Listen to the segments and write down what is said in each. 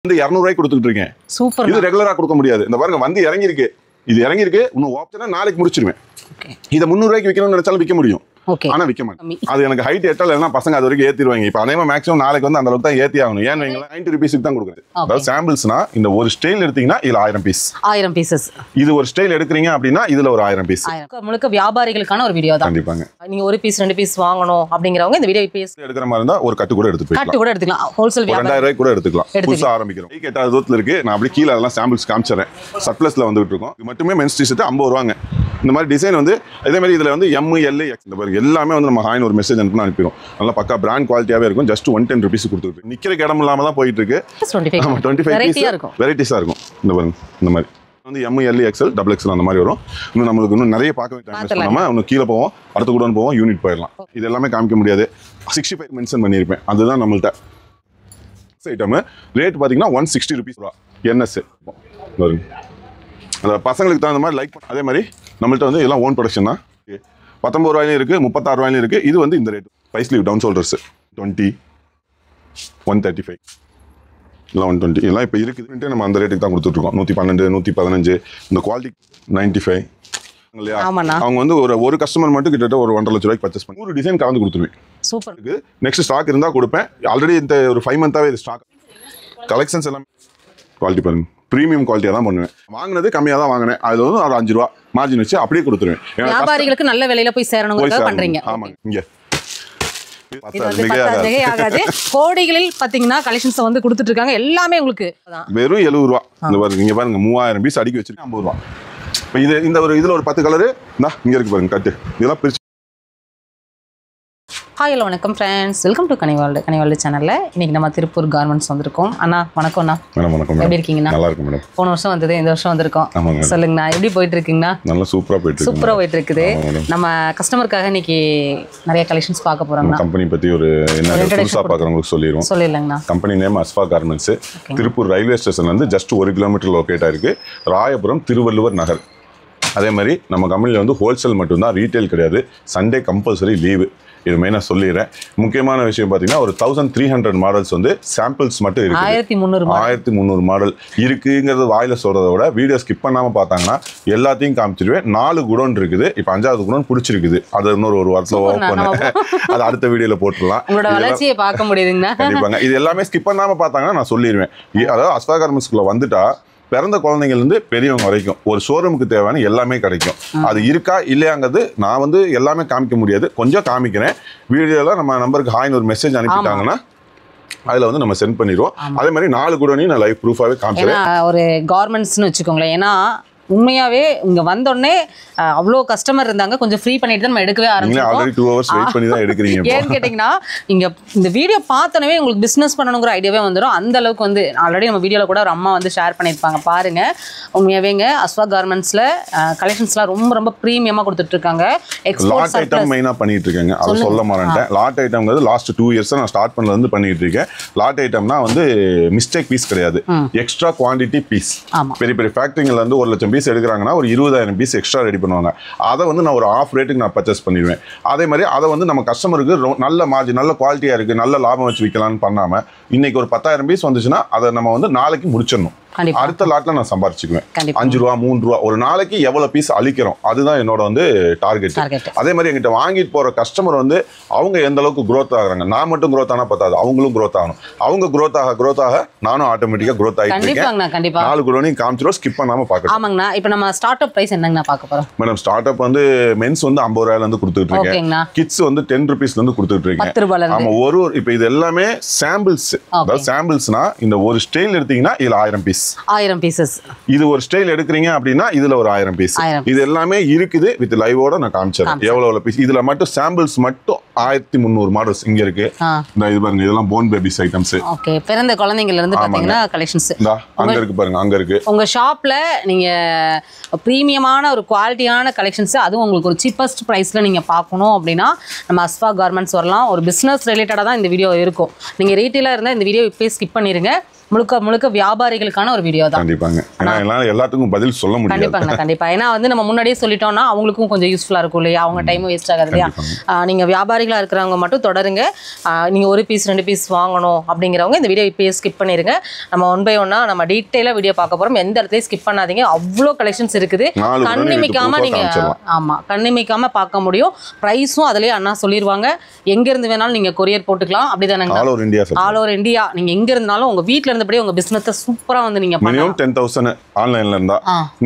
வந்து 200 ரூபாய்க்கு கொடுத்துட்டு இருக்கேன். சூப்பர். இது ரெகுலரா கொடுக்க முடியாது. இந்த பாருங்க வந்து இறங்கி இருக்கு. இது இறங்கி இருக்கு. இன்னும் ஆப்ஷனா நாளைக்கு முடிச்சிருவேன். இத 300 ரூபாய்க்கு விக்கணும்னு நினைச்சாலும் விக்க முடியும். ஆனா விக்க மாட்டேன். அது எனக்கு ஹைட் எட்டல இல்லனா பசங்க அது வரைக்கும் ஏத்திடுவாங்க. இப்போ அதே மேக்ஸிமம் நாளைக்கு வந்து அந்த அளவுக்கு தான் ஏத்தி ஆகணும். ஏன் வைங்களா 90 ரூபீஸ்க்கு தான் கொடுக்குறது. அதாவது சாம்பிள்ஸ்னா இந்த ஒரு ஸ்டைல் எடுத்தீங்கன்னா இதுல 1000 பீஸ். 1000 பீசஸ். இது ஒரு ஸ்டைல் எடுக்கறீங்க அப்படினா இதுல ஒரு 1000 பீஸ். முழுக்க வியாபாரிகளுக்கான ஒரு வீடியோ தான். கண்டிப்பாங்க. நீங்க ஒரு பீஸ் 2 பீஸ் வாங்கணும் அப்படிங்கறவங்க இந்த வீடியோ பீஸ் எடுக்கிற மாதிரி இருந்தா ஒரு கட்டு கூட எடுத்துக்கலாம். கட்டு கூட எடுத்துக்கலாம். ஹோல்சேல் வியாபாரம் 2000 ரூபாய் கூட எடுத்துக்கலாம். புதுசா ஆரம்பிக்கிறோம். கை கெட்டாத தூரத்துல இருக்கு. நான் அப்படியே கீழ அதெல்லாம் சாம்பிள்ஸ் காமிச்சறேன். சர்ப்ளஸ்ல வந்துட்டு இருக்கோம். இது மட்டுமே மென்ஸ் டி-ஷர்ட் 50 ரூபாங்க. இந்த மாதிரி டிசைன் வந்து அதே மாதிரி இதுல வந்து M L X இந்த பாருங்க எல்லாமே வந்து நம்ம ஹாயின் ஒரு மெசேஜ் அனுப்பிடும். நல்லா பக்கா பிராண்ட் குவாலிட்டியாவே இருக்கும். ஜஸ்ட் 110 ரூபீஸ் கொடுத்துருக்கு. நிக்கிற இடம் இல்லாம தான் போயிட்டு இருக்கு. 25 வெரைட்டிஸா இருக்கும். இந்த பாருங்க இந்த மாதிரி வந்து M L XL XXL அந்த மாதிரி வரும். இன்னும் நம்மளுக்கு இன்னும் நிறைய பார்க்க வேண்டிய நம்ம இன்னும் கீழே போவோம், அடுத்த கூட போவோம், யூனிட் போயிடலாம். இது எல்லாமே காமிக்க முடியாது. 65 மென்ஷன் பண்ணியிருப்பேன். அதுதான் நம்மள்ட்ட ஐட்டம். ரேட் பார்த்தீங்கன்னா 160 ரூபீஸ் NS வருங்க. அந்த பசங்களுக்கு தகுந்த மாதிரி லைக் அதே மாதிரி நம்மள்ட்ட வந்து எல்லாம் ஓன் ப்ரொடக்ஷன் தான். 19 ரூபாயிலும் இருக்கு, 36 ரூபாயிலும் இருக்கு. இது வந்து இந்த ரேட் பை ஸ்லீவ் டவுன் ஷோல்டர்ஸ் 20 135 இல்லை 120 இதெல்லாம் இப்போ இருக்குது. நம்ம அந்த ரேட்டுக்கு தான் கொடுத்துட்ருக்கோம். 112 115 இந்த குவாலிட்டி 95 இல்லையா. அவங்க வந்து ஒரு கஸ்டமர் மட்டும் கிட்டத்தட்ட ஒரு 1.5 லட்ச ரூபாய்க்கு பர்ச்சேஸ் பண்ணி ஒரு டிசைன் கலந்து கொடுத்துருவேன். சூப்பர். நெக்ஸ்ட் ஸ்டாக் இருந்தால் கொடுப்பேன். ஆல்ரெடி இந்த ஒரு 5 மந்த்தாவே இது ஸ்டாக் கலெக்ஷன்ஸ் எல்லாம் குவாலிட்டி பாருங்க. பிரீமியம் குவாலிட்டியாக தான் பண்ணுவேன். வாங்கினது கம்மியாக தான் வாங்கினேன். அது வந்து ஒரு 5 ரூபா மார்ஜின் வச்சு அப்படியே கொடுத்துருவேன். வியாபாரிகளுக்கு நல்ல விலையில போய் சேரணுங்கிறத பண்றீங்க. ஆமாங்க. இங்க கோடிகளில் பாத்தீங்கன்னா கலெக்ஷன்ஸ் வந்து கொடுத்துட்டு இருக்காங்க. எல்லாமே உங்களுக்கு வெறும் 70 ரூபா. இந்த பாருங்க இங்க பாருங்க 3000 பீஸ் அடிக்கி வச்சிருக்கேன் 50 ரூபா. இப்போ இதுல ஒரு 10 கலரு இங்க இருக்கு பாருங்க கட்டு. இதெல்லாம் பிரிச்சு. ஹாய் ஹலோ வணக்கம் ஃப்ரெண்ட்ஸ், வெல்கம் டு கனிவால்டு சேனல்ல. இன்னைக்கு நம்ம திருப்பூர் கார்மெண்ட்ஸ் வந்திருக்கோம். அண்ணா வணக்கம்ண்ணா. வணக்கம். எப்படி இருக்கீங்கண்ணா? நல்லா இருக்கும் மேடம். போன வருஷம் வந்தது, இந்த வருஷம் வந்திருக்கோம். சொல்லுங்கண்ணா, எப்படி போயிட்டு இருக்கீங்கண்ணா? நல்லா சூப்பரா போயிட்டு இருக்குது. நம்ம கஸ்டமருக்காக இன்னைக்கு நிறைய கலெக்ஷன்ஸ் பார்க்க போறோம். கம்பெனி பத்தி ஒரு என்ன புதுசா பார்க்கறவங்களுக்கு சொல்லிடுறேன். Company name Ashwa garments. Tiruppur railway ஸ்டேஷன்ல இருந்து ஜஸ்ட் 1 கிலோமீட்டர் லொகேட் ஆயிருக்கு. ராயபுரம் திருவள்ளுவர் நகர். அதே மாதிரி நம்ம கம்பெனியில் வந்து ஹோல்சேல் மட்டும்தான், ரீட்டைல் கிடையாது. Sunday compulsory leave. இது மெயினாக சொல்லிடுறேன். முக்கியமான விஷயம் பார்த்தீங்கன்னா ஒரு 1300 மாடல்ஸ் வந்து சாம்பிள்ஸ் மட்டும் இருக்கு. 1300 மாடல் இருக்குங்கிறது வாயில சொல்றதை விட வீடியோ ஸ்கிப் பண்ணாமல் பார்த்தாங்கன்னா எல்லாத்தையும் காமிச்சிருவேன். 4 குடோன் இருக்குது. இப்போ 5வது குடோன் பிடிச்சிருக்குது. அது இன்னொரு ஒரு வாரத்தில் ஓப்பன் அது அடுத்த வீடியோல போட்டுடலாம். கண்டிப்பாங்க. இது எல்லாமே ஸ்கிப் பண்ணாமல் பார்த்தாங்கன்னா நான் சொல்லிடுவேன். அதாவது அஸ்வா கார்மெண்ட்ஸ்குள்ள வந்துட்டா பிறந்த குழந்தைங்கள்லேருந்து பெரியவங்க வரைக்கும் ஒரு ஷோரூமுக்கு தேவையான எல்லாமே கிடைக்கும். அது இருக்கா இல்லையாங்கிறது நான் வந்து எல்லாமே காமிக்க முடியாது. கொஞ்சம் காமிக்கிறேன். வீடியோவில் நம்ம நம்பருக்கு ஹாய்னு ஒரு மெசேஜ் அனுப்பிட்டாங்கன்னா அதில் வந்து நம்ம சென்ட் பண்ணிடுவோம். அதே மாதிரி 4 கூடனையும் நான் லைவ் ப்ரூஃபாகவே காமிக்கிறேன். ஒரு கார்மெண்ட்ஸ்னு வச்சுக்கோங்களேன். ஏன்னா உண்மையாவே இங்க வந்தோடனே அவ்வளோ கஸ்டமர் இருந்தாங்க. கொஞ்சம் ஃப்ரீ பண்ணிட்டு தான் நம்ம எடுக்கவே ஆரம்பிச்சோம். ஏன்னு கேட்டிங்கன்னா இங்க இந்த வீடியோ பார்த்தோன்னே உங்களுக்கு பிஸ்னஸ் பண்ணணுங்கிற ஐடியாவே வந்துடும். அந்த அளவுக்கு வந்து ஆல்ரெடி நம்ம வீடியோவில் கூட ஒரு அம்மா வந்து ஷேர் பண்ணியிருப்பாங்க பாருங்க. உண்மையாவேங்க அஸ்வா கார்மெண்ட்ஸில் கலெக்ஷன்ஸ்லாம் ரொம்ப ரொம்ப ப்ரீமியமாக கொடுத்துட்டு இருக்காங்க. லாட் ஐட்டம் மெயினாக பண்ணிட்டு இருக்காங்க. அதை சொல்ல மாட்டேன். லாட் ஐட்டம்ங்கிறது லாஸ்ட் 2 இயர்ஸ் நான் ஸ்டார்ட் பண்ணல இருந்து பண்ணிட்டு இருக்கேன். லாட் ஐட்டம்னா வந்து மிஸ்டேக் பீஸ் கிடையாது, எக்ஸ்ட்ரா குவான்டிட்டி பீஸ். பெரிய பெரிய ஃபேக்டரிங்கள்ல இருந்து 1 லட்சம் பீஸ் எடுக்கிறாங்கன்னா ஒரு 20,000 பீஸ் எக்ஸ்ட்ரா ரெடி பண்ணுவாங்க. அதை வந்து நான் ஒரு ஆஃப் ரேட்டுக்கு நான் பர்ச்சேஸ் பண்ணிடுவேன். அதே மாதிரி அதை வந்து நம்ம கஸ்டமருக்கு நல்ல மார்ஜின் நல்ல குவாலிட்டியாக இருக்குது நல்ல லாபம் வச்சு விற்கலான்னு பண்ணாமல் இன்னைக்கு ஒரு 10,000 பீஸ் வந்துச்சுன்னா அதை நம்ம வந்து நாளைக்கு முடிச்சிடணும். அடுத்த லாட்ல நான் சம்பாரிச்சுக்குவேன். 5 ரூபா 3 ரூபா ஒரு நாளைக்கு எவ்வளவு பீஸ் அழிக்கிறோம் அதுதான் என்னோட வந்து டார்கெட். அதே மாதிரி எங்கிட்ட வாங்கிட்டு போற கஸ்டமர் வந்து அவங்க எந்த அளவுக்கு growth ஆகுறாங்க. நான் மட்டும் growth ஆனா பத்தாது, அவங்களும் growth ஆகணும். அவங்க growth ஆக நானும் ஆட்டோமேட்டிக்கா growth ஆகிட்டு இருக்கேன். 4 குடோனையும் காமிச்சிரும், ஸ்கிப் பண்ணாம பார்க்கலாம். ஆமாங்கண்ணா. இப்போ நம்ம ஸ்டார்ட் அப் பிரைஸ் என்னங்கண்ணா பார்க்க போறோம்? மேடம் ஸ்டார்ட் அப் வந்து மென்ஸ் வந்து 50 ரூபாயில இருந்து கொடுத்துட்டு இருக்கேன். கிட்ஸ் வந்து 10 ரூபீஸ்ல இருந்து கொடுத்துட்டு இருக்கேன். 10 ரூபாயில. ஆமா. ஒரு இப்போ இது எல்லாமே சாம்பிள்ஸ். அதாவது சாம்பிள்ஸ்னா இந்த ஒரு ஸ்டைல் எடுத்தீங்கன்னா இதுல 1000 பீஸ். 1000 பீஸ். இது ஒரு ஸ்டைல் எடுக்கிறீங்க அப்படின்னா இதுல ஒரு 1000 பீஸ். இது எல்லாமே இருக்குது வித் லைவோட நான் காமிச்சேன் எவ்வளவு பீஸ். இதுல மட்டும் சாம்பிள்ஸ் மட்டும் 1300 மாடல்ஸ் இங்க இருக்கு. இது பாருங்க இதெல்லாம் போன் பேபிஸ் ஐட்டம்ஸ். ஓகே. பிறந்த குழந்தைங்கல இருந்து பாத்தீங்கன்னா கலெக்ஷன்ஸ் அங்க இருக்கு பாருங்க. அங்க இருக்கு. உங்க ஷாப்ல நீங்க பிரீமியமான ஒரு குவாலிட்டியான கலெக்ஷன்ஸ் அதுவும் உங்களுக்கு ஒரு சீப்பஸ்ட் பிரைஸ்ல நீங்க பார்க்கணும் அப்படின்னா நம்ம அஸ்வா கார்மெண்ட்ஸ் வரலாம். ஒரு பிசினஸ் ரிலேட்டடா தான் இந்த வீடியோ இருக்கும். நீங்க ரீட்டைலா இருந்தா இந்த வீடியோ இப்பவே ஸ்கிப் பண்ணிருங்க. முழுக்க முழுக்க வியாபாரிகளுக்கான ஒரு வீடியோ தான். கண்டிப்பாங்க. ஏன்னா எல்லாத்துக்கும் பதில் சொல்ல முடியாது. கண்டிப்பாங்க, கண்டிப்பா. ஏன்னா வந்து நம்ம முன்னாடியே சொல்லிட்டோம்னா அவங்களுக்கும் கொஞ்சம் யூஸ்ஃபுல்லா இருக்கும் இல்லையா, அவங்க டைம் வேஸ்ட் ஆகாது இல்லையா. நீங்க வியாபாரிகளா இருக்கிறவங்க மட்டும் தொடருங்க. நீங்க ஒரு பீஸ் 2 பீஸ் வாங்கணும் அப்படிங்கிறவங்க இந்த வீடியோ இப்பயே ஸ்கிப் பண்ணிருங்க. நம்ம ஒன் பை ஒன்னா நம்ம டீட்டெயிலா வீடியோ பார்க்க போறோம். எந்த இடத்துலயும் ஸ்கிப் பண்ணாதீங்க. அவ்வளோ கலெக்ஷன்ஸ் இருக்குது. கண்ணிமிக்காம நீங்க கண்ணிமிக்காம பார்க்க முடியும். பிரைஸும் அதுலயே அண்ணா சொல்லிடுவாங்க. எங்க இருந்து வேணாலும் நீங்க கொரியர் போட்டுக்கலாம். அப்படிதானங்க? All over India. நீங்க எங்க இருந்தாலும் உங்க வீட்ல இருந்தபடியே உங்க பிசினஸ் சூப்பரா வந்து நீங்க மினிமம் 10,000 ஆன்லைன்ல இருந்தா,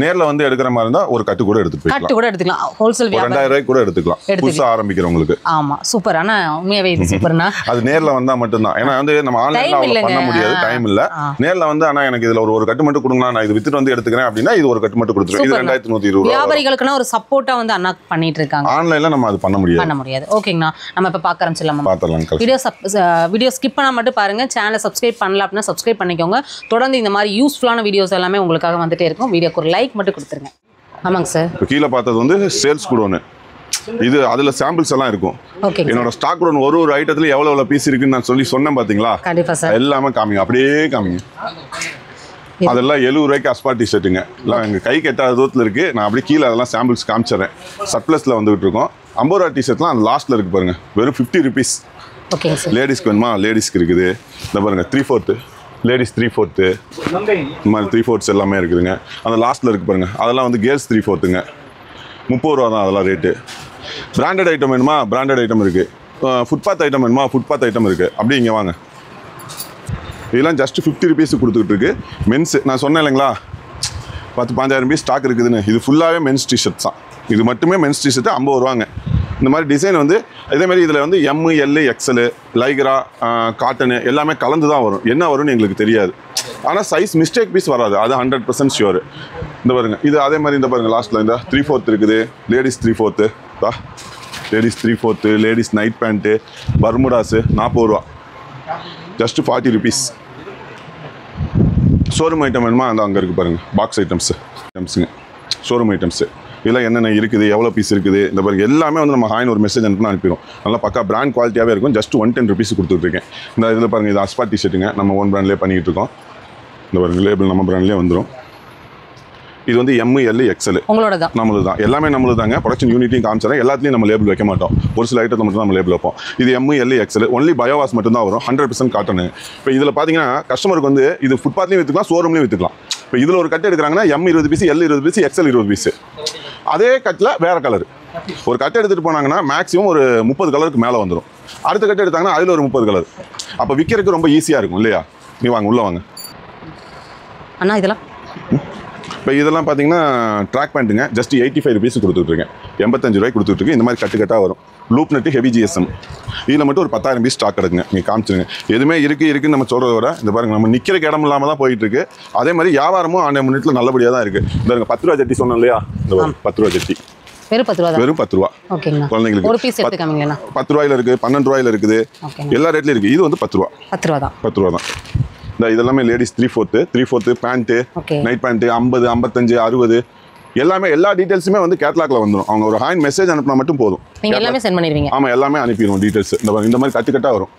நேர்ல வந்து எடுக்கிற மாதிரி இருந்தா ஒரு கட்டு கூட எடுத்துக்கலாம். ஹோல்சேல் வியாபாரம் 2000 ரூபாய்க்கு கூட எடுத்துக்கலாம் புதுசா ஆரம்பிக்கிறவங்களுக்கு. ஆமா, சூப்பர். ஆனா உண்மையாவே இது சூப்பர்னா. அது நேர்ல வந்தா மட்டும் தான். ஏன்னா வந்து நம்ம ஆன்லைன்ல பண்ண முடியாது, டைம் இல்ல. நேர்ல வந்து ஆனா எனக்கு இதுல ஒரு கட்டு மட்டும் கொடுங்க, நான் இது வித்துட்டு வந்து எடுத்துக்கிறேன் அப்படின்னா இது ஒரு கட்டு மட்டும் கொடுத்துருவேன். இது 2120 வியாபாரிகளுக்குனா ஒரு சப்போர்ட்டா வந்து அண்ணா பண்ணிட்டு இருக்காங்க. ஆன்லைன்ல நம்ம அது பண்ண முடியாது. ஓகேங்கண்ணா, நம்ம இப்ப பார்க்க ஆரம்பிச்சிடலாமா? பார்த்தலாம். வீடியோ ஸ்கிப் பண்ணா மட்டும் பாருங்க. சேனலை சப்ஸ்கிரைப் பண்ணல அப்படின்னா சப்ஸ்கிரைப் பண்ணிக்கோங்க. தொடர்ந்து இந்த மாதிரி யூஸ்ஃபுல்லான வீடியோஸ் எல்லாமே உங்களுக்காக வந்துட்டே இருக்கும். வீடியோக்கு ஒரு லைக் மட்டும் கொடுத்துருங்க. ஆமாங்க சார். இப்போ கீழே பார்த்தது வந்து சேல்ஸ் குடோனு. இது அதுல சாம்பிள்ஸ் எல்லாம் இருக்கும். என்னோட ஸ்டாக் குடோன் ஒரு ஐட்டத்துல எவ்வளவு பீஸ் இருக்குன்னு நான் சொன்னேன் பாத்தீங்களா? கண்டிப்பா சார். எல்லாமே காமிங்க, அப்படியே காமிங்க. அதெல்லாம் 70 ரூபாய்க்கு அஸ்பார்ட் டிஷர்ட்டுங்க. எல்லாம் எங்க கை கெட்டாத தூரத்தில் இருக்கு. நான் அப்படியே கீழே அதெல்லாம் சாம்பிள்ஸ் காமிச்சிடறேன். சர்ப்ளஸ்ல வந்துகிட்டு இருக்கோம். 50 ரூபா டிஷர்ட்லாம் அந்த லாஸ்ட்ல இருக்கு பாருங்க, வெறும் 50 ருபீஸ். லேடிஸ்க்கு வேணுமா? லேடிஸ்க்கு இருக்குது. இந்த பாருங்க 3/4 லேடிஸ் 3/4 இந்த மாதிரி 3/4 எல்லாமே இருக்குதுங்க. அந்த லாஸ்ட்ல இருக்கு பாருங்க, அதெல்லாம் வந்து கேர்ள்ஸ் 3/4ங்க. 30 ரூபா தான் அதெல்லாம் ரேட்டு. பிராண்டட் ஐட்டம் வேணுமா? பிராண்டட் ஐட்டம் இருக்கு. ஃபுட்பாத் ஐட்டம் வேணுமா? ஃபுட்பாத் ஐட்டம் இருக்கு. அப்படியே இங்கே வாங்க. இதெல்லாம் ஜஸ்ட் 50 ருபீஸ் கொடுத்துக்கிட்டு இருக்கு. மென்ஸ் நான் சொன்னேன் இல்லைங்களா, 10-15,000 பீஸ் ஸ்டாக் இருக்குதுன்னு. இது ஃபுல்லாகவே மென்ஸ் டிஷர்ட்ஸ் தான். இது மட்டுமே மென்ஸ் டிஷர்ட்டு 50 ரூபாங்க. இந்த மாதிரி டிசைன் வந்து இதேமாதிரி இதில் வந்து எம், எல், எக்ஸல், லைக்ரா, காட்டனு எல்லாமே கலந்து தான் வரும். என்ன வரும்னு எங்களுக்கு தெரியாது. ஆனால் சைஸ் மிஸ்டேக் பீஸ் வராது, அது 100% ஷியோர். இந்த பாருங்க, இது அதே மாதிரி இந்த பாருங்க லாஸ்ட்டில் இந்த 3/4 இருக்குது. Ladies 3/4, ladies 3/4, ladies night pant, bermudas 40 ரூபா, ஜஸ்ட் 40 ருபீஸ். ஷோரூம் ஐட்டம் வேணுமா? அந்த அங்கே இருக்குது பாருங்கள், பாக்ஸ் ஐட்டம்ஸுங்க, ஷோரூம் ஐட்டம்ஸு. இதெல்லாம் என்னென்ன இருக்குது, எவ்வளோ பீஸ் இருக்குது, இந்த பாருங்க எல்லாமே வந்து நம்ம ஹாயின் ஒரு மெசேஜ் அனுப்பிடும். நல்லா பக்கா பிராண்ட் குவாலிட்டியாகவே இருக்கும். ஜஸ்ட் 110 ருபீஸ் கொடுத்துட்ருக்கேன். இந்த இதில் பாருங்கள், இது அஸ்பார்ட் டிஷர்ட்டுங்க. நம்ம ஓன் பிராண்ட்லேயே பண்ணிகிட்டு இருக்கோம். இந்த பாருங்க லேபிள் நம்ம பிராண்ட்லேயே வந்துடும். இது வந்து எம், எல், எக்ஸல் உங்களோட தான், நம்மளது தான். எல்லாமே நம்மளது தாங்க. ப்ரொடக்ஷன் யூனிட்டையும் காமிச்சிடறேன். எல்லாத்துலேயும் நம்ம லேபிள் வைக்க மாட்டோம். ஒரு சில ஐட்டத்தை மட்டும் நம்ம லேபிள் வைப்போம். இது எம், எல், எக்ஸல் ஒன்லி பயோவாஸ் மட்டும் தான் வரும். 100% காட்டனு. இப்போ இதில் பார்த்தீங்கன்னா கஸ்டமருக்கு வந்து இது ஃபுட்பாத்லேயும் விற்றுக்கலாம், ஷோரூம்லேயும் விற்றுக்கலாம். இப்போ இதில் ஒரு கட்டு எடுக்கிறாங்கன்னா M 20 piece, L 20 piece, XL 20 piece. அதே கட்டில் வேறு கலர். ஒரு கட்டை எடுத்துகிட்டு போனாங்கன்னா மேக்ஸிமம் ஒரு 30 கலருக்கு மேலே வந்துடும். அடுத்த கட்டை எடுத்தாங்கன்னா அதில் ஒரு 30 கலர். அப்போ விற்கிறதுக்கு ரொம்ப ஈஸியாக இருக்கும் இல்லையா? நீ வாங்க, உள்ளே வாங்க அண்ணா. இதெல்லாம் இப்போ இதெல்லாம் பார்த்தீங்கன்னா ட்ராக் பேண்ட்டுங்க. ஜஸ்ட் 85 ருபீஸ் கொடுத்துட்ருக்கேன். 85 ரூபாய்க்கு கொடுத்துட்ருக்கு. இந்த மாதிரி கட்டாக வரும். Loop net heavy GSM. இதில் மட்டும் ஒரு 10,000 பீஸ் ஸ்டாக் எடுக்குங்க. நீங்கள் காமிச்சிருங்க. எதுவுமே இருக்குன்னு நம்ம சொல்கிறத விட இந்த பாருங்க, நம்ம நிற்கிறக்கு இடம் இல்லாமல் தான் போயிட்டுருக்கு. அதே மாதிரி வியாபாரமும் ஆன்லைன் முன்னேட்டில் நல்லபடியாக தான் இருக்குது. இந்த 10 ரூபா ஜட்டி சொன்னோம் இல்லையா, இந்த 10 ரூபா ஜட்டி வெறும் 10 ரூபா. வெறும் 10 ரூபா குழந்தைங்களுக்கு. ஒரு பீஸ் எடுத்து காமிங்களா? 10 ரூபாயில இருக்குது, 12 ரூபாயில இருக்குது, எல்லா ரேட்லையும் இருக்குது. இது வந்து 10 ரூபா. 10 ரூபா தான். 10 ரூபா தான். இந்த இதெல்லாமே லேடிஸ் 3/4 பேண்ட்டு, நைட் பேண்ட்டு 50, 55, 60 எல்லாமே எல்லா டீடைல்ஸுமே வந்து கேட்லாக்ல வந்துடும். அவங்க ஒரு ஹாயின் மெசேஜ் அனுப்பினா மட்டும் போதும். நீங்க எல்லாமே சென்ட் பண்ணிடுவீங்க? ஆமாம், எல்லாமே அனுப்பிடுவோம் டீடைல்ஸ். இந்த மாதிரி கட்டாக வரும்.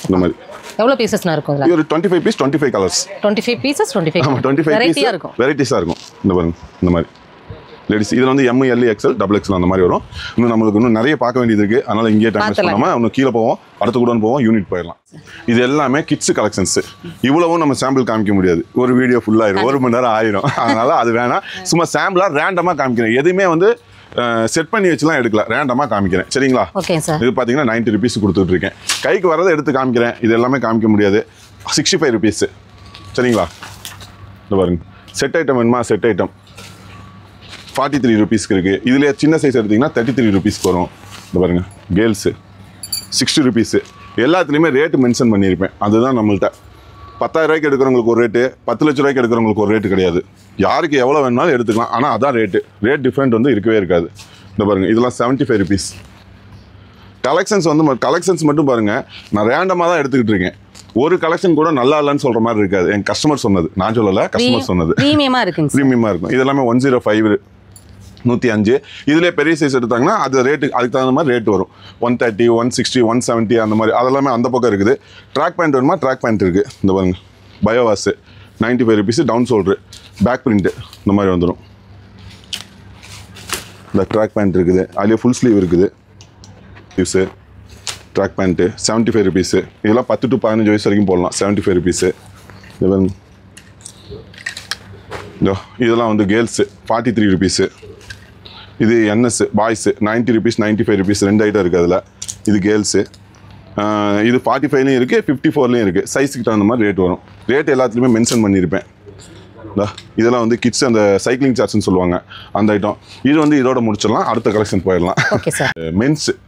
இந்த மாதிரி எவ்வளவு பீசஸ்னா இருக்கும்? இது ஒரு 25 பீஸ், 25 கலர்ஸ். 25 பீசஸ், 25. ஆமாம், 25 வெரைட்டியா இருக்கும். வெரைட்டிஸாக இருக்கும். இந்த பாருங்க, இந்த மாதிரி லேடிஸ் இதில் வந்து எம், எல், எக்ஸல், XXL அந்த மாதிரி வரும். இன்னும் நம்மளுக்கு இன்னும் நிறைய பார்க்க வேண்டியது இருக்குது. அதனால் இங்கேயே டைம் வேஸ்ட் பண்ணாமல் இன்னும் கீழே போவோம், அடுத்த கூட போவோம், யூனிட் போயிடலாம். இது எல்லாமே கிட்ஸ் கலெக்ஷன்ஸ். இவ்வளவும் நம்ம சாம்பிள் காமிக்க முடியாது. ஒரு வீடியோ ஃபுல்லாகிடும், 1 மணி நேரம் ஆயிரும். அதனால் அது வேணாம். சும்மா சாம்பிளாக ரேண்டமாக காமிக்கிறேன். எதுவுமே வந்து செட் பண்ணி வச்சுலாம் எடுக்கல, ரேண்டமாக காமிக்கிறேன். சரிங்களா? Okay sir. இது பார்த்தீங்கன்னா 90 ருபீஸ் கொடுத்துட்ருக்கேன். கைக்கு வரதை எடுத்து காமிக்கிறேன். இது எல்லாமே காமிக்க முடியாது. 65 ருபீஸ். சரிங்களா? இந்த பாருங்க, செட் ஐட்டம் வேணுமா? செட் ஐட்டம் 43 ருபீஸ்க்கு இருக்குது. இதில் சின்ன சைஸ் எடுத்திங்கன்னா 33 ருபீஸ்க்கு வரும். இந்த பாருங்கள், கேர்ள்ஸு 60 ருபீஸு. எல்லாத்துலேயுமே ரேட்டு மென்ஷன் பண்ணியிருப்பேன். அதுதான் நம்மள்கிட்ட 10,000 ரூபாய்க்கு எடுக்கிறவங்களுக்கு ஒரு ரேட்டு, 10 லட்ச ரூபாய்க்கு எடுக்கிறவங்களுக்கு ஒரு ரேட்டு கிடையாது. யாருக்கு எவ்வளோ வேணுனாலும் எடுத்துக்கலாம். ஆனால் அதான் ரேட் டிஃப்ரெண்ட் வந்து இருக்கவே இருக்காது. இந்த பாருங்கள், இதெல்லாம் 75 ருபீஸ். கலெக்ஷன்ஸ் வந்து கலெக்ஷன்ஸ் மட்டும் பாருங்கள், நான் ரேண்டமாக தான் எடுத்துக்கிட்டு இருக்கேன். ஒரு கலெக்ஷன் கூட நல்லா இல்லைன்னு சொல்கிற மாதிரி இருக்காது. என் கஸ்டமர் சொன்னது, நான் சொல்லலை, கஸ்டமர் சொன்னது. ப்ரீமியமாக இருக்குங்க, ப்ரீமியமாக இருக்கும். இதெல்லாமே 105 105. இதுலேயே பெரிய சைஸ் எடுத்தாங்கன்னா அது ரேட்டு அதுக்கு தகுந்த மாதிரி ரேட் வரும். 130, 160, 170 அந்த மாதிரி அதெல்லாமே அந்த பக்கம் இருக்குது. ட்ராக் பேண்ட் வேணுமா ட்ராக் பேண்ட் இருக்குது. இந்த பாருங்க பயோவாஸு 95 rupees, down shoulder, back print இந்த மாதிரி வந்துடும். இந்த ட்ராக் பேண்ட் இருக்குது, அதுலேயே ஃபுல் ஸ்லீவ் இருக்குது. Sleeves track pant 75 rupees. இதெல்லாம் 10 to 15 வயசு வரைக்கும் போடலாம். 75 rupees. இதெல்லாம் வந்து கேர்ள்ஸு 43 rupees. இது NS boys 90 rupees, 95 rupees 2 item இருக்குது அதில். இது கேர்ள்ஸு. இது 45லையும் இருக்குது, 54லையும் இருக்குது. சைஸுக்கு தகுந்த மாதிரி ரேட் வரும். ரேட் எல்லாத்துலேயுமே மென்ஷன் பண்ணியிருப்பேன். இதெல்லாம் வந்து கிட்ஸ் அந்த சைக்கிளிங் சார்ட்ஸ்னு சொல்லுவாங்க அந்த ஐட்டம். இது வந்து இதோட முடிச்சிடலாம், அடுத்த கலெக்ஷன் போயிடலாம்.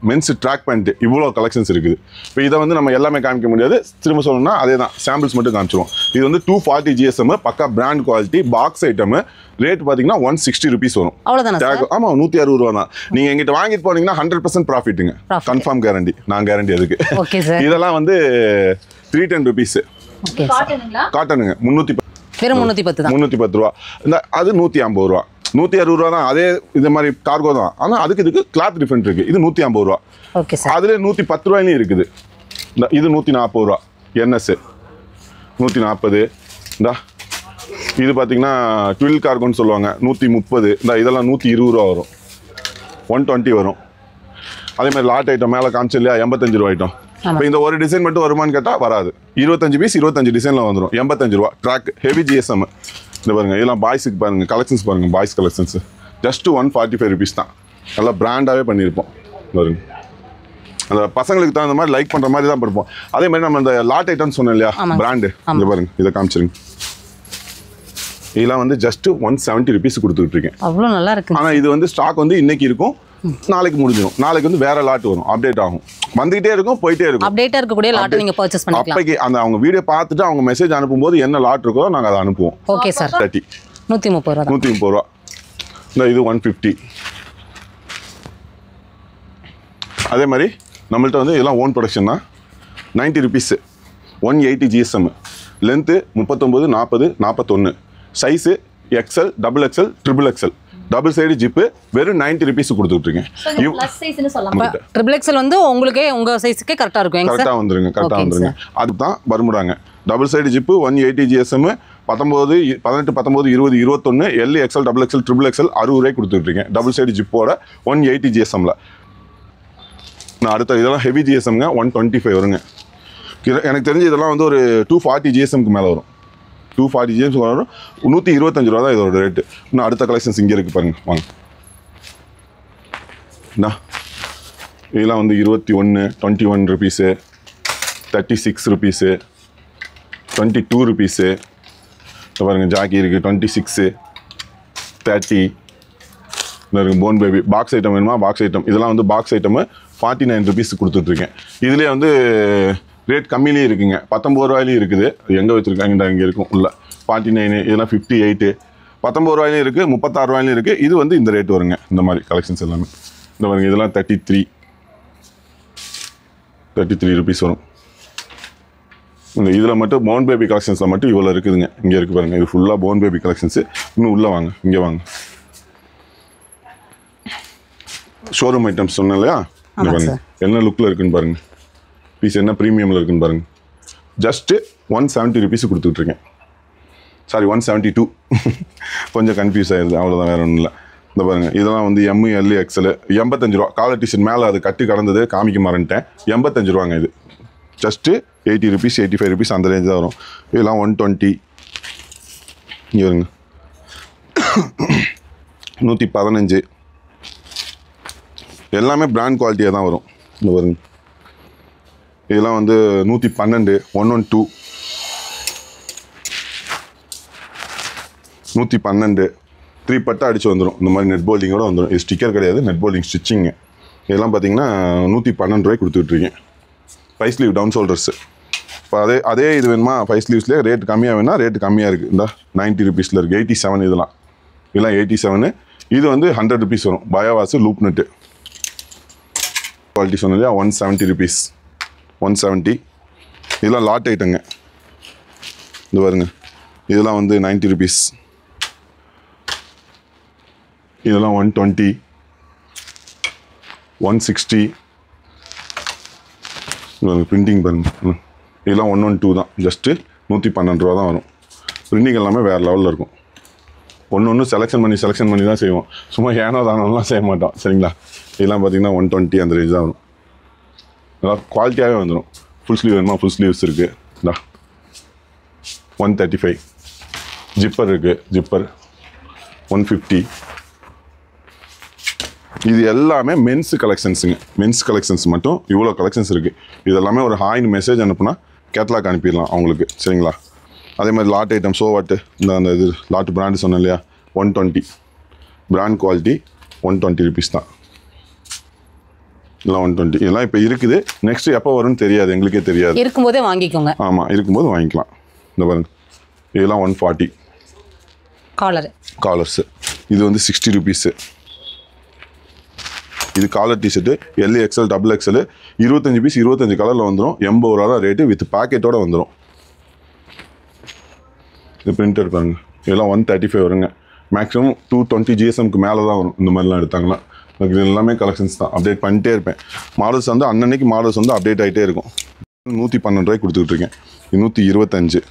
மென்ஸ் ட்ராக் பேண்ட் இவ்வளோ கலெக்ஷன்ஸ் இருக்குது. இப்போ இதை வந்து நம்ம எல்லாமே காமிக்க முடியாது, திரும்ப சொல்லணும்னா அதே தான் சாம்பிள்ஸ் மட்டும் காமிச்சிருவோம். இது வந்து 240 GSM பக்கா brand quality box item. Rate பார்த்தீங்கன்னா 160 rupees வரும். ஆமாம் 160 ரூபா தான். நீங்கள் எங்கிட்ட வாங்கிட்டு போனீங்கன்னா 100% ப்ராஃபிட்டுங்க, கன்ஃபார்ம் கேரண்டி. நான் கேரண்டி அதுக்கு. இதெல்லாம் வந்து 310 rupees. காட்டனுங்க 310 ரூபா. இந்த அது 150 ரூபா. 160 ரூபா தான். அதே இது மாதிரி கார்கோ தான். ஆனால் இதுக்கு கிளாத் டிஃப்ரெண்ட் இருக்குது. இது 150 ரூபா. அதுலேயே 110 ரூபாயிலையும் இருக்குது. இந்த இது 140 ரூபா. என்எஸ் 140. இந்த இது பார்த்தீங்கன்னா ட்வில் கார்கோன்னு சொல்லுவாங்க 130. இந்த இதெல்லாம் 120 ரூபா வரும். 120 வரும். அதே மாதிரி லாட் ஐட்டம் மேலே காமிச்சு இல்லையா 85 ரூபா ஐட்டம். இப்போ இந்த ஒரு டிசைன் மட்டும் வருமானு கேட்டால் வராது. 25 பீஸ் 25 டிசைனில் வந்துடும். 85 ரூபா. Track heavy GSM. இந்த பாருங்க இதெல்லாம் பாய்ஸுக்கு பாருங்கள் கலெக்ஷன்ஸ் பாருங்கள். பாய்ஸ் கலெக்ஷன்ஸ் ஜஸ்ட் 145 rupees தான். நல்லா பிராண்டாகவே பண்ணியிருப்போம். பாருங்க அந்த பசங்களுக்கு தகுந்த மாதிரி லைக் பண்ணுற மாதிரி தான் படிப்போம். அதே மாதிரி நம்ம இந்த லாட் ஐட்டம்னு சொன்னோம் இல்லையா பிராண்டு. இந்த பாருங்க இதை காமிச்சிருங்க. இதெல்லாம் வந்து ஜஸ்ட் 170 rupees கொடுத்துட்டு இருக்கேன். அவ்வளோ நல்லா இருக்கு. ஆனால் இது வந்து ஸ்டாக் வந்து இன்னைக்கு இருக்கும், நாளைக்கு முடிஞ்சிடும். நாளைக்கு வந்து வேற லாட் வரும், அப்டேட் ஆகும், வந்துகிட்டே இருக்கும், போயிட்டே இருக்கும். அப்டேட்டா இருக்கக்கூடிய லாட் நீங்க பர்ச்சேஸ் பண்ணிக்கலாம். அப்பைக்கு அந்த அவங்க வீடியோ பார்த்துட்டு அவங்க மெசேஜ் அனுப்பும்போது என்ன லாட் இருக்கோ நாங்கள் அதை அனுப்புவோம். Okay sir. 130 ரூபா. 130 ரூபா. இந்த இது 150. அதே மாதிரி நம்மள்ட்ட வந்து இதெல்லாம் ஓன் ப்ரொடக்ஷன் தான். 90 rupees. 180 GSM. Length 39, 40, 41. Size XL, XXL, XXL. Double side zip வெறும் 90 rupees கொடுத்துட்டு இருக்கேன். ட்ரிபிள் எக்ஸல் வந்து உங்களுக்கே உங்க சைஸ்க்கே கரெக்டா இருக்கும். கரெக்டா வந்துருங்க. அதுதான் வருமுடாங்க. Double side zip 180 GSM 19, 18, 19, 20, 21 L, XL, XXL, XXL 60 ரூபாய் கொடுத்துட்டு இருக்கேன். டபுள் சைடு ஜிப்போட 180 GSMல. நான் அடுத்த இதெல்லாம் ஹெவி GSMங்க 125 வருங்க. எனக்கு தெரிஞ்சு இதெல்லாம் வந்து ஒரு 240 GSMக்கு மேலே வரும். 240 GSM வரும். 125 ரூபா தான் இதோட ரேட்டு. இன்னும் அடுத்த கலெக்ஷன்ஸ் இங்கே இருக்குது பாருங்க, வாங்க. இதெல்லாம் வந்து 21 rupees, 36 rupees, 22 rupees. பாருங்க ஜாக்கி இருக்குது 26, 30. இருக்குது போன் பேபி. பாக்ஸ் ஐட்டம் வேணுமா பாக்ஸ் ஐட்டம். இதெல்லாம் வந்து பாக்ஸ் ஐட்டம் 49 rupees கொடுத்துட்ருக்கேன். இதுலேயே வந்து ரேட் கம்மியிலையும் இருக்குங்க, 19 ரூபாயிலையும் இருக்குது. எங்கே வச்சுருக்காங்க இங்கே இருக்கும் உள்ள 49. இதெல்லாம் 58. 19 ரூபாயிலையும் இருக்குது, 36 ரூபாயிலையும் இருக்குது. இது வந்து இந்த ரேட் வருங்க. இந்த மாதிரி கலெக்ஷன்ஸ் எல்லாமே இந்த பாருங்க. இதெல்லாம் 33 rupees வரும். இந்த இதில் மட்டும் போன் பேபி கலெக்ஷன்ஸில் மட்டும் இவ்வளோ இருக்குதுங்க. இங்கே இருக்குது பாருங்கள். இது ஃபுல்லாக போன் பேபி கலெக்ஷன்ஸு. இன்னும் உள்ளே வாங்க, இங்கே வாங்க. ஷோரூம் ஐட்டம்ஸ் சொன்னேன் இல்லையா, இங்கே பாருங்க என்ன லுக்கில் இருக்குன்னு பாருங்கள். பீஸ் என்ன ப்ரீமியமில் இருக்குன்னு பாருங்கள். ஜஸ்ட்டு 170 rupees கொடுத்துட்ருக்கேன். சாரி 172. கொஞ்சம் கன்ஃபியூஸ் ஆகிடுது, அவ்வளோதான், வேறு ஒன்றும் இல்லை. இந்த பாருங்கள் இதெல்லாம் வந்து M, L, XL 85 ரூபா. காலர் டிஷர்ட் மேலே அது கட்டி கடந்தது காமிக்க மறந்துட்டேன். 85 ரூபாங்க இது. ஜஸ்ட்டு 80 rupees, 85 rupees அந்த ரேஞ்ச் தான் வரும். இதெல்லாம் 120. இங்கே வருங்க 115. எல்லாமே பிராண்ட் குவாலிட்டியாக தான் வரும். இந்த பாருங்க இதெல்லாம் வந்து 112, 112, 112. 3 பட்டை அடித்து வந்துடும். இந்த மாதிரி நெட் போல்டிங்கோட வந்துடும். இது ஸ்டிக்கர் கிடையாது, நெட் போல்டிங் ஸ்டிச்சிங்கு. இதெல்லாம் பார்த்தீங்கன்னா 112 ரூபாய் கொடுத்துட்ருக்கேன். 5 ஸ்லீவ் டவுன் ஷோல்டர்ஸு. இப்போ அதே இது வேணுமா 5 ஸ்லீவ்ஸ்லேயே ரேட் கம்மியாக வேணா ரேட்டு கம்மியாக இருக்குது. இந்த 90 rupeesல இருக்குது. 87 இதெல்லாம் 87. இது வந்து 100 rupees வரும். பயோவாஸு லூப் நெட்டு குவாலிட்டி சொன்னது 170 rupees. 170. இதெல்லாம் லாட் ஐட்டங்க. இது பாருங்க இதெல்லாம் வந்து 90 rupees. இதெல்லாம் 120, 160. பிரிண்டிங் பாருங்க, இதெல்லாம் 112 தான், ஜஸ்ட்டு 112 ரூபா தான் வரும். பிரிண்டிங் எல்லாமே வேறு லெவலில் இருக்கும். ஒன்று செலெக்ஷன் பண்ணி தான் செய்வோம், சும்மா ஏனோ தானோலாம் செய்ய மாட்டோம் சரிங்களா. இதெல்லாம் பார்த்தீங்கன்னா 120 அந்த ரேஞ்ச் தான் வரும். நல்லா குவாலிட்டியாகவே வந்துடும். ஃபுல் ஸ்லீவ் வேணுமா, ஃபுல் ஸ்லீவ்ஸ் இருக்குது. இந்தா 135. ஜிப்பர் இருக்குது, ஜிப்பர் 150. இது எல்லாமே மென்ஸ் கலெக்ஷன்ஸுங்க. மென்ஸ் கலெக்ஷன்ஸ் மட்டும் இவ்வளோ கலெக்ஷன்ஸ் இருக்குது. இதெல்லாமே ஒரு ஹாய்னு மெசேஜ் அனுப்புனா கேட்லாக் அனுப்பிடலாம் அவங்களுக்கு சரிங்களா. அதே மாதிரி லாட் ஐட்டம் சோவாட்டு அந்த இது லாட் பிராண்டு சொன்னேன் இல்லையா, 120. பிராண்ட் குவாலிட்டி 120 ருபீஸ் தான். இதெல்லாம் 120. இதெல்லாம் இப்போ இருக்குது. நெக்ஸ்ட் எப்போ வரும்னு தெரியாது, எங்களுக்கே தெரியாது. இருக்கும்போதே வாங்கிக்கோங்க. ஆமாம், இருக்கும்போது வாங்கிக்கலாம். இந்த பாருங்க, இதெல்லாம் 140. காலர்ஸு இது வந்து 60 ருபீஸு. இது collar T-shirt L XL double XL 25 piece 25 கலரில் வந்துடும். 80 ரூபா தான் ரேட்டு, வித் பேக்கெட்டோடு வந்துடும். இது பிரிண்டட் பாருங்க, இதெல்லாம் 135 வருங்க. மேக்ஸிமம் 220 GSMக்கு மேலே தான் வரும் இந்த மாதிரிலாம் எடுத்தாங்கன்னா. இது எல்லாமே கலெக்ஷன்ஸ் தான், அப்டேட் பண்ணிட்டே இருப்பேன். மாடல்ஸ் வந்து அன்னன்னைக்கு மாடல்ஸ் வந்து அப்டேட் ஆகிட்டே இருக்கும். 112 ரூபாய்க்கு கொடுத்துக்கிட்டு இருக்கேன். 125.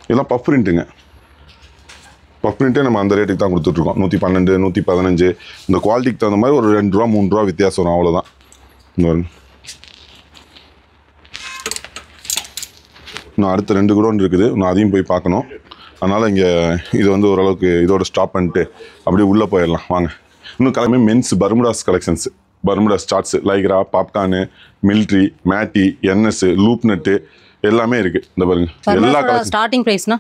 இதெல்லாம் பஃப் பிரிண்ட்டுங்க. பஃப் பிரிண்ட்டே நம்ம அந்த ரேட்டுக்கு தான் கொடுத்துட்ருக்கோம். 112, 115. இந்த குவாலிட்டிக்கு தகுந்த மாதிரி ஒரு 2 ரூபா 3 ரூபா வித்தியாசம் வரும், அவ்வளோதான். இன்னும் அடுத்த 2 குடோன் இருக்குது, இன்னும் அதையும் போய் பார்க்கணும். அதனால் இங்கே இது வந்து ஓரளவுக்கு இதோட ஸ்டாப் பண்ணிட்டு அப்படியே உள்ளே போயிடலாம் வாங்க. இன்னும் கிளம்பி men's bermudas collections, bermudas shorts, lycra, popcorn, military, matty, NS, loop knit எல்லாமே இருக்குது. இந்த பாருங்க, எல்லா கலெக்ஷன். ஸ்டார்டிங் ப்ரைஸ்னா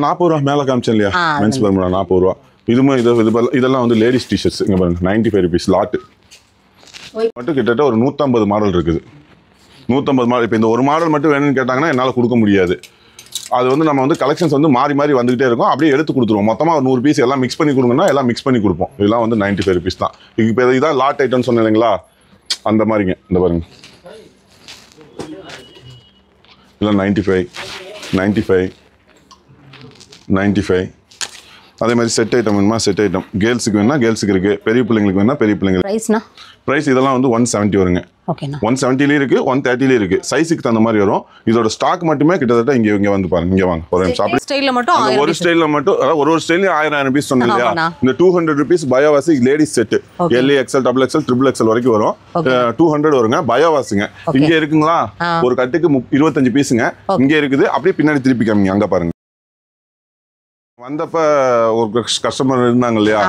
40 ரூபா மேலே காமிச்சேன் இல்லையா, மென்ஸ் பர்முடா 40 ரூபா. இதுவும் இதெல்லாம் வந்து லேடிஸ் டிஷர்ட்ஸ். இங்கே பாருங்க 95 ருபீஸ் லாட்டு மட்டும். கிட்டத்தட்ட ஒரு 150 மாடல் இருக்குது. 150 மாடல். இப்போ இந்த ஒரு மாடல் மட்டும் வேணும்னு கேட்டாங்கன்னா என்னால் கொடுக்க முடியாது. அது வந்து நம்ம வந்து கலெக்ஷன்ஸ் வந்து மாறி மாறி வந்துகிட்டே இருக்கும். அப்படியே எடுத்து கொடுத்துருவோம். மொத்தமாக ஒரு 100 பீஸ் எல்லாம் மிக்ஸ் பண்ணி கொடுங்கன்னா எல்லாம் மிக்ஸ் பண்ணி கொடுப்போம். இதெல்லாம் வந்து 95 ருபீஸ் தான். இப்போ இதான் லாட் ஐட்டம்னு சொன்னேன் இல்லைங்களா, அந்த மாதிரிங்க. இந்த பாருங்க, இதெல்லாம் 95, 95, 95. அதே மாதிரி செட் ஐட்டம் வேணுமா, செட் ஐட்டம். கேர்ள்ஸுக்கு வேணா கேர்ள்ஸுக்கு இருக்குது, பெரிய பிள்ளைங்களுக்கு வேணா பெரிய பிள்ளைங்களுக்கு. ப்ரைஸ் இதெல்லாம் வந்து 170 வருங்க. 170லேயும் இருக்குது, 130லேயும் இருக்குது. சைஸுக்கு தகுந்த மாதிரி வரும். இதோட ஸ்டாக் மட்டுமே கிட்டத்தட்ட இங்கே வந்து பாருங்க. இங்கே வாங்க ஒரு நிமிஷம். அப்படி ஸ்டைலில் மட்டும் ஒரு ஸ்டைலில் மட்டும், அதாவது ஒரு ஸ்டைலையும் 1000 ருபீஸ் சொன்னேன் இல்லையா. இந்த 200 rupees bio wash ladies set, L XL double XL triple XL வரைக்கும் வரும். 200 வருங்க. பயோவாசிங்க. இங்கே இருக்குங்களா, ஒரு கட்டுக்கு 25 பீஸுங்க இங்கே இருக்குது. அப்படியே பின்னாடி திருப்பி காமிங்க, அங்கே பாருங்க. வந்தப்ப ஒரு கஸ்டமர் இருந்தாங்க இல்லையா,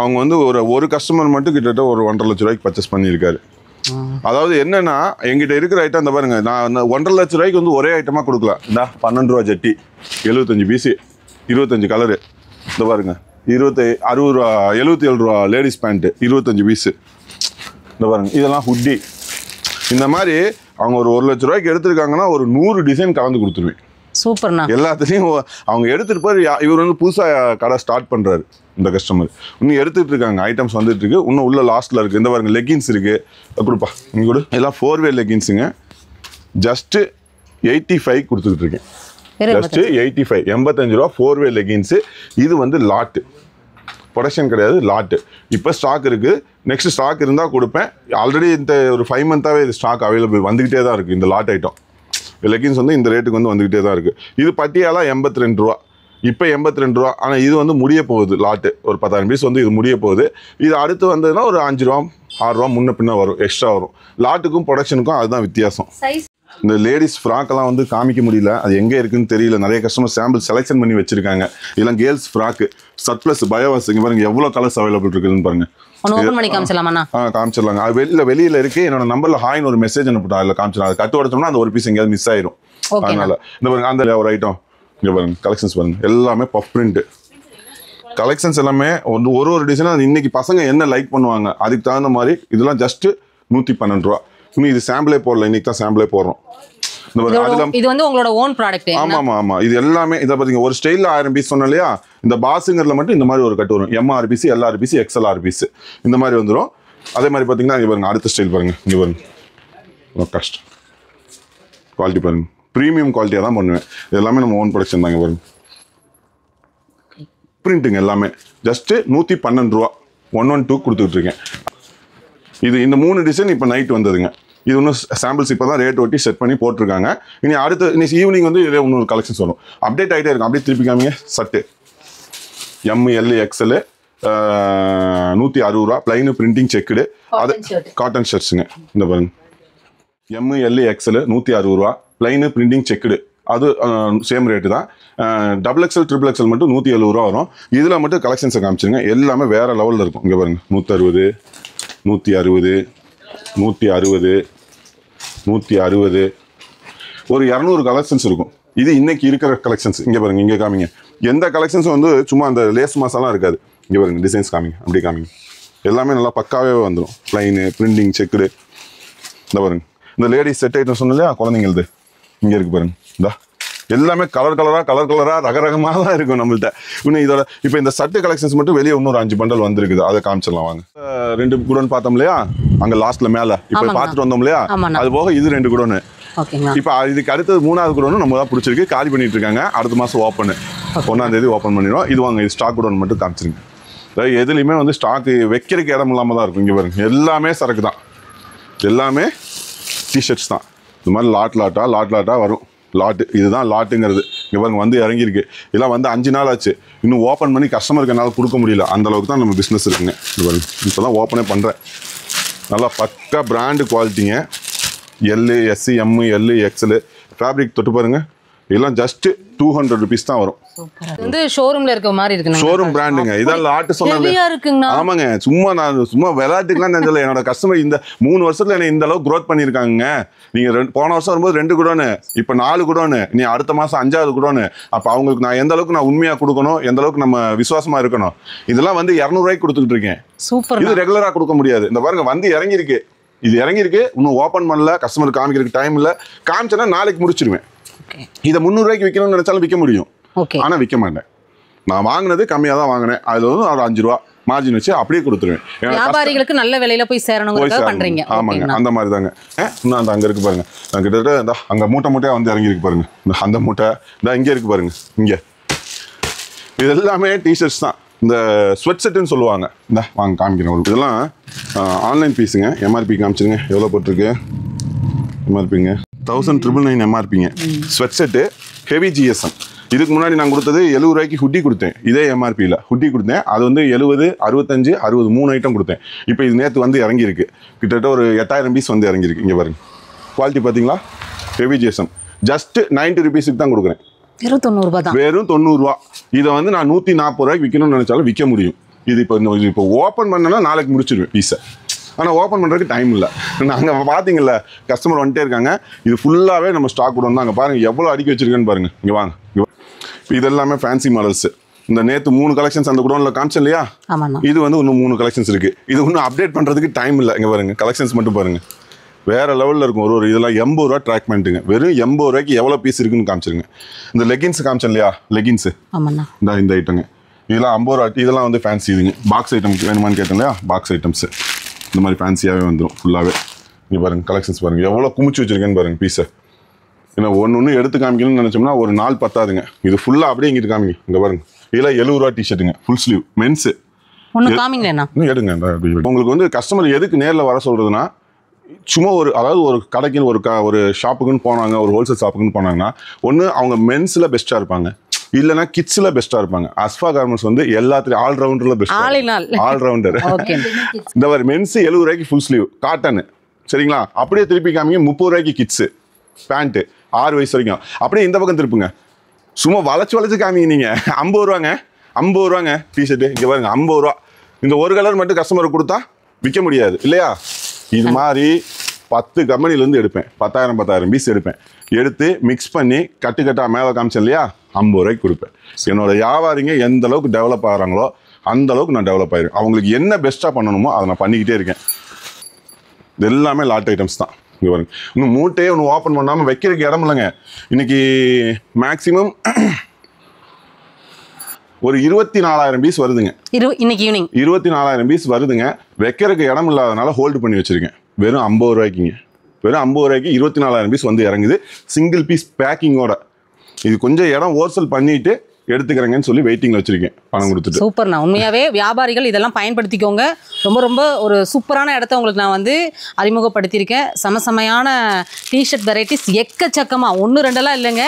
அவங்க வந்து ஒரு கஸ்டமர் மட்டும் கிட்டத்தட்ட ஒரு 1.5 லட்ச ரூபாய்க்கு பர்ச்சேஸ் பண்ணியிருக்காரு. அதாவது என்னன்னா, எங்கிட்ட இருக்கிற ஐட்டம் அந்த பாருங்க, நான் 1.5 லட்ச ரூபாய்க்கு வந்து ஒரே ஐட்டமா கொடுக்கல. இந்த 12 ரூபா ஜட்டி 75 பீஸு 25 கலரு. இந்த பாருங்க 60 ரூபா 77 ரூபா லேடிஸ் பேண்ட்டு 25 பீஸு. இந்த பாருங்க, இதெல்லாம் ஹுட்டி. இந்த மாதிரி அவங்க ஒரு 1 லட்ச ரூபாய்க்கு எடுத்திருக்காங்கன்னா ஒரு 100 டிசைன் கலந்து கொடுத்துருவேன். சூப்பர்ண்ணா. எல்லாத்தையும் அவங்க எடுத்துட்டு போய் இவர் வந்து புதுசாக கடை ஸ்டார்ட் பண்ணுறாரு. இந்த கஸ்டமர் இன்னும் எடுத்துகிட்டு இருக்காங்க. ஐட்டம்ஸ் வந்துட்டு இருக்கு. இன்னும் உள்ள லாஸ்ட்டில் இருக்குது. இந்த பாருங்க லெகின்ஸ் இருக்குது. கொடுப்பா இங்கே கூட எல்லாம் 4-வே லெகின்ஸுங்க. ஜஸ்ட்டு 85 கொடுத்துக்கிட்டு இருக்கேன். ஜஸ்ட்டு 85, 85 ரூபா 4-வே லெகின்ஸு. இது வந்து லாட்டு, ப்ரொடக்ஷன் கிடையாது, லாட்டு. இப்போ ஸ்டாக் இருக்குது. நெக்ஸ்ட் ஸ்டாக் இருந்தால் கொடுப்பேன். ஆல்ரெடி இந்த ஒரு 5 மந்த்தாகவே இது ஸ்டாக் அவைலபிள் வந்துக்கிட்டே தான் இருக்குது. இந்த லாட் ஐட்டம் லெகின்ஸ் வந்து இந்த ரேட்டுக்கு வந்து வந்துக்கிட்டே தான் இருக்குது. இது பட்டியாலா 82 ரூபா, இப்போ 82 ரூபா. ஆனால் இது வந்து முடிய போகுது. லாட்டு ஒரு 10,000 பீஸ் வந்து இது முடிய போகுது. இது அடுத்து வந்ததுன்னா ஒரு 5 ரூபா 6 ரூபா முன்ன பின்ன வரும், எக்ஸ்ட்ரா வரும். லாட்டுக்கும் ப்ரொடக்ஷனுக்கும் அதுதான் வித்தியாசம். இந்த லேடிஸ் ஃப்ராக்கெல்லாம் வந்து காமிக்க முடியல, அது எங்கே இருக்குன்னு தெரியல. நிறைய கஸ்டமர் சாம்பிள் செலெக்ஷன் பண்ணி வச்சிருக்காங்க. இதெல்லாம் கேர்ள்ஸ் ஃப்ராக்கு சர்ப்ளஸ் பயோவாஸ். இங்கே பாருங்க எவ்வளோ கலர்ஸ் அவைலபிள் இருக்குதுன்னு பாருங்க. காமிச்சிடலாங்க. வெளியில இருக்கு. என்னோட நம்பர்ல ஹாய்னு ஒரு மெசேஜ் அனுப்பிட்டா, அதில் காமிச்சிடலாம். அது கட்டு உடச்சோம்னா அந்த ஒரு பீஸ் எங்கேயாவது மிஸ் ஆயிரும். அதனால இந்த பாருங்க அந்த ஒரு ஐட்டம் இங்கே பாருங்க. கலெக்ஷன்ஸ் பாருங்க, எல்லாமே பஃப் பிரிண்ட் கலெக்ஷன்ஸ். எல்லாமே ஒரு டிசைனாக இன்னைக்கு பசங்க என்ன லைக் பண்ணுவாங்க அதுக்கு தகுந்த மாதிரி. இதெல்லாம் ஜஸ்ட் 112 ரூபா. இன்னும் இது சாம்பிளே போடல, இன்னைக்கு தான் சாம்பிளே போடுறோம். இது வந்து உங்களோட ஓன் ப்ராடக்ட். ஆமா. இது எல்லாமே இத பாத்தீங்க, ஒரு ஸ்டைல்ல 1000 பீஸ் சொன்னேன் இல்லையா. இந்த பாஸுங்கிறதுல மட்டும் இந்த மாதிரி ஒரு கட்டு வரும். MR piece, LR piece, XLR piece இந்த மாதிரி வந்துடும். அதே மாதிரி பாத்தீங்கன்னா இங்க பாருங்க, அடுத்த ஸ்டைல் பாருங்க. இங்க பாருங்க, கஷ்டம் குவாலிட்டி பாருங்க. ப்ரீமியம் குவாலிட்டியாக தான் பண்ணுவேன். இது எல்லாமே நம்ம ஓன் ப்ரொடக்ஷன் தாங்க. பாருங்க பிரிண்ட்டுங்க எல்லாமே ஜஸ்ட் 112 ரூபா 112 கொடுத்துட்டு இருக்கேன். இது இந்த 3 டிசைன் இப்போ நைட் வந்ததுங்க. இது இன்னும் சாம்பிள்ஸ் இப்போ தான் ரேட் ஒட்டி செட் பண்ணி போட்டிருக்காங்க. இனி அடுத்து இன்னைக்கு ஈவினிங் வந்து இதே இன்னொரு கலெக்ஷன்ஸ் வரும். அப்டேட் ஆகிட்டே இருக்கும். அப்படியே திருப்பி காமிங்க. சட்டு ML XL 160 ரூபா பிளைனு பிரிண்டிங் செக்குடு. அது காட்டன் ஷர்ட்ஸுங்க. இந்த பாருங்க ML XL 160 ரூபா பிளைனு பிரிண்டிங் செக்குடு. அது சேம் ரேட்டு தான். XXL XXL மட்டும் 170 ரூபா வரும். இதில் மட்டும் கலெக்ஷன்ஸை காமிச்சிருங்க. எல்லாமே வேற லெவலில் இருக்கும். இங்கே பாருங்க 160 160 160 160 ஒரு 200 கலெக்ஷன்ஸ் இருக்கும். இது இன்னைக்கு இருக்கிற கலெக்ஷன்ஸ். இங்கே பாருங்க, இங்கே காமிங்க. எந்த கலெக்ஷன்ஸும் வந்து சும்மா அந்த லேஸ் மாசாலாம் இருக்காது. இங்கே பாருங்க டிசைன்ஸ் காமிங்க, அப்படி காமிங்க. எல்லாமே நல்லா பக்காவே வந்துடும். Plain printing checked. இந்த பாருங்க இந்த லேடிஸ் செட் ஐட்டம் சொன்ன இல்லையா குழந்தைங்களது, இங்கே இருக்கு பாருங்க. இந்த எல்லாமே கலர் கலரா ரகரகமாக தான் இருக்கும் நம்மள்ட்ட. இன்னும் இதோட இப்போ இந்த சட்டு கலெக்ஷன்ஸ் மட்டும் வெளியே இன்னொரு 5 பண்டல் வந்திருக்குது. அதை காமிச்சிடலாம் வாங்க. 2 குடோன் பார்த்தோம் இல்லையா அங்கே லாஸ்ட்ல மேலே, இப்போ பார்த்துட்டு வந்தோம் இல்லையா, அது போக இது 2 குடோனு. இப்போ இதுக்கு அடுத்தது 3வது குடோனும் நம்ம தான் பிடிச்சிருக்கு. காலி பண்ணிட்டு இருக்காங்க. அடுத்த மாதம் ஓப்பன் 1ஆம் தேதி ஓப்பன் பண்ணிடும். இது வாங்க, இது ஸ்டாக் குடோன் மட்டும் காமிச்சிருங்க. அதாவது எதுலையுமே வந்து ஸ்டாக்கு வைக்கிறதுக்கு இடம் இல்லாமல் தான் இருக்கும். இங்கே பாருங்க எல்லாமே சரக்கு தான், எல்லாமே டிஷர்ட்ஸ் தான். இந்த மாதிரி லாட்டா வரும். லாட்டு இதுதான் லாட்டுங்கிறது. இங்கே பாருங்க வந்து இறங்கியிருக்கு. இதெல்லாம் வந்து 5 நாள் ஆச்சு. இன்னும் ஓப்பன் பண்ணி கஸ்டமருக்கு என்னால் கொடுக்க முடியல. அந்த அளவுக்கு தான் நம்ம பிஸ்னஸ் இருக்குங்க. இது பாருங்க இப்போ தான் ஓப்பனே பண்ணுறேன். நல்லா பக்கா பிராண்டு குவாலிட்டிங்க. L S M L XL fabric தொட்டு பாருங்க. இதெல்லாம் ஜஸ்ட் 200 rupees தான் வரும். வந்து ஷோரூம்ல இருக்க மாதிரி இருக்கு. ஷோரூம் பிராண்டுங்க. இதான் லாட்டு சொன்னாங்க. ஆமாங்க, சும்மா விளையாட்டுக்குலாம் நினைச்சல. என்னோட கஸ்டமர் இந்த 3 வருஷத்துல என்ன இந்த அளவுக்கு க்ரோத் பண்ணியிருக்காங்க. நீங்க போன வருஷம் வரும்போது 2 குடோனு, இப்போ 4 குடோனு, நீ அடுத்த மாசம் 5வது குடோனு. அப்ப அவங்களுக்கு நான் எந்த அளவுக்கு நான் உண்மையா கொடுக்கணும், எந்த அளவுக்கு நம்ம விசுவாசமா இருக்கணும். இதெல்லாம் வந்து 200 ரூபாய்க்கு கொடுத்துட்டு இருக்கேன். சூப்பர். இது ரெகுலரா கொடுக்க முடியாது. இந்த பாருங்க வந்து இறங்கியிருக்கு. இது இறங்கியிருக்கு. இன்னும் ஓப்பன் பண்ணல. கஸ்டமர் காமிக்கிறதுக்கு டைம் இல்லை. காமிச்சேன்னா நாளைக்கு முடிச்சிருவேன். இதை 300 ரூபாய்க்கு விற்கணும்னு நினைச்சாலும் விற்க முடியும். ஆனா விற்க மாட்டேன். நான் வாங்கினது கம்மியா தான் வாங்கினேன். அதுல வந்து ஒரு 5 ரூபா மார்ஜின் வச்சு அப்படியே கொடுத்துருவேன். வியாபாரிகளுக்கு நல்ல விலையில போய் சேரணும்ங்கறத பண்றீங்க. ஆமாங்க, அந்த மாதிரி தாங்க. இன்னும் அந்த அங்க இருக்கு பாருங்க. நான் கிட்டத்தட்ட அங்க மூட்டையா வந்து இறங்கி இருக்கு பாருங்க. அந்த மூட்டை இங்க இருக்கு பாருங்க. இங்க இது எல்லாமே டிஷர்ட்ஸ் தான். இந்த ஸ்வெட் செட்டுன்னு சொல்லுவாங்க. இந்த வாங்க காமிக்கிறேன். இதெல்லாம் ஆன்லைன் பீஸுங்க. MRP காமிச்சிருங்க. எவ்வளோ போட்டிருக்கு MRPங்க? 1999 MRPங்க. Sweat set heavy GSM. இதுக்கு முன்னாடி நான் கொடுத்தது 70 ரூபாய்க்கு ஹுட்டி கொடுத்தேன். இதே MRPயில் ஹுட்டி கொடுத்தேன். அது வந்து 70, 65, 60 3 ஐட்டம் கொடுத்தேன். இப்போ இது நேற்று வந்து இறங்கியிருக்கு. கிட்டத்தட்ட ஒரு 8000 பீஸ் வந்து இறங்கியிருக்கு. இங்கே பாருங்க குவாலிட்டி பார்த்தீங்களா? Heavy GSM. ஜஸ்ட் 90 rupeesக்கு தான் கொடுக்குறேன். வெறும் 90 ரூபா தான். வெறும் 90 ரூபா. இதை வந்து நான் 140 ரூபாய்க்கு விற்கணும்னு நினைச்சாலும் விற்க முடியும். இது இப்போ ஓப்பன் பண்ணனா நாளைக்கு முடிச்சிருவேன் பீஸை. ஆனால் ஓப்பன் பண்ணுறதுக்கு டைம் இல்லை. நாங்கள் பார்த்தீங்கல்ல கஸ்டமர் வந்துட்டே இருக்காங்க. இது ஃபுல்லாகவே நம்ம ஸ்டாக் கூட வந்து அங்கே பாருங்கள் எவ்வளோ அடுக்கி வச்சிருக்கேன்னு பாருங்கள். இங்கே வாங்க. இது எல்லாமே ஃபேன்சி மாடல்ஸ். இந்த நேற்று 3 கலெக்ஷன்ஸ் அந்த குடோனில் காமிச்சேன் இல்லையா, இது வந்து இன்னும் 3 கலெக்ஷன்ஸ் இருக்குது. இது இன்னும் அப்டேட் பண்ணுறதுக்கு டைம் இல்லை. இங்கே பாருங்கள் கலெக்ஷன்ஸ் மட்டும் பாருங்கள் வேறு லெவலில் இருக்கும். ஒரு இதெல்லாம் 80 ரூபா ட்ராக் பண்ணிட்டுங்க. வெறும் 80 ரூபாய்க்கு எவ்வளோ பீஸ் இருக்குன்னு காமிச்சிருங்க. இந்த லெகின்ஸ் காமிச்சேன் இல்லையா, லெகின்ஸு இந்த ஐட்டங்க. இதெல்லாம் 50 ரூபா. இதெல்லாம் வந்து ஃபேன்சி இதுங்க. பாக்ஸ் ஐட்டம் வேணுமான்னு கேட்டேன் இல்லையா, பாக்ஸ் ஐட்டம்ஸு இந்த மாதிரி ஃபேன்சியாகவே வந்துடும் ஃபுல்லாகவே. இங்கே பாருங்கள் கலெக்ஷன்ஸ் பாருங்கள் எவ்வளோ குமிச்சு வச்சுருக்கேன்னு பாருங்கள் பீஸை. ஏன்னா ஒன்று எடுத்து காமிக்கணும்னு நினச்சோம்னா ஒரு நாள் பத்தாதுங்க. இது ஃபுல்லாக அப்படியே இங்கிட்டு காமிங்க. இங்கே பாருங்க இதெல்லாம் 70 ரூபா டிஷர்ட்டுங்க. Full sleeve men's. எடுங்க. உங்களுக்கு வந்து கஸ்டமர் எதுக்கு நேரில் வர சொல்கிறதுனா, சும்மா அதாவது ஒரு கடைக்குன்னு ஒரு ஷாப்புக்குன்னு போனாங்க, ஒரு ஹோல்சேல் ஷாப்புக்குன்னு போனாங்கன்னா ஒன்று அவங்க மென்ஸில் பெஸ்ட்டாக இருப்பாங்க, இல்லைனா கிட்ஸில் பெஸ்ட்டாக இருப்பாங்க. அஸ்ஃபா கார்மெண்ட்ஸ் வந்து எல்லாத்துலையும் ஆல்ரவுண்டரில் பெஸ்ட். ஆல்ரவுண்டர். இந்த மாதிரி மென்ஸு 70 ரூபாய்க்கு ஃபுல் ஸ்லீவ் காட்டனு. சரிங்களா? அப்படியே திருப்பி காமிங்க 30 ரூபாய்க்கு கிட்ஸு பேண்ட்டு 6 வயசு வரைக்கும். அப்படியே இந்த பக்கம் திருப்புங்க. சும்மா வளைச்சு காமிங்க. நீங்கள் 50 ரூபாங்க. 50 ரூபாங்க டிஷர்ட்டு. இங்கே பாருங்க 50 ரூபா. இந்த ஒரு கலர் மட்டும் கஸ்டமருக்கு கொடுத்தா விற்க முடியாது இல்லையா? இது மாதிரி 10 கம்பெனிலேருந்து எடுப்பேன். 10,000 பீஸ் எடுப்பேன். எடுத்து மிக்ஸ் பண்ணி கட்டா மேலே காமிச்சேன் இல்லையா, 50 ரூபாய்க்கு கொடுப்பேன். என்னோட வியாபாரிங்க எந்த அளவுக்கு டெவலப் ஆகிறாங்களோ அந்த அளவுக்கு நான் டெவலப் ஆகிருக்கேன். அவங்களுக்கு என்ன பெஸ்ட்டாக பண்ணணுமோ அதை நான் பண்ணிக்கிட்டே இருக்கேன். இது எல்லாமே லாட் ஐட்டம்ஸ் தான். இங்கே பாருங்க இன்னும் மூட்டையே ஒன்று ஓப்பன் பண்ணாமல் வைக்கிறதுக்கு இடம் இல்லைங்க. இன்னைக்கு மேக்ஸிமம் ஒரு 24,000 பீஸ் வருதுங்க. இன்னைக்கு ஈவினிங் 24,000 பீஸ் வருதுங்க. வைக்கிறதுக்கு இடம் இல்லாதனால ஹோல்டு பண்ணி வச்சிருக்கேன். வெறும் 50 ரூபாய்க்குங்க. வெறும் 50 ரூபாய்க்கு 24,000 பீஸ் வந்து இறங்குது. சிங்கிள் பீஸ் பேக்கிங்கோட. இது கொஞ்சம் இடம் ஹோல்சேல் பண்ணிட்டு எடுத்துக்கிறேங்கன்னு சொல்லி வெயிட்டிங்ல வச்சிருக்கேன் பணம் கொடுத்துட்டு. சூப்பர்ண்ணா, உண்மையாவே வியாபாரிகள் இதெல்லாம் பயன்படுத்திக்கோங்க. ரொம்ப ரொம்ப ஒரு சூப்பரான இடத்த உங்களுக்கு நான் வந்து அறிமுகப்படுத்தியிருக்கேன். சமசமையான டிஷர்ட் வெரைட்டிஸ் எக்கச்சக்கமா, 1 2 இல்லைங்க,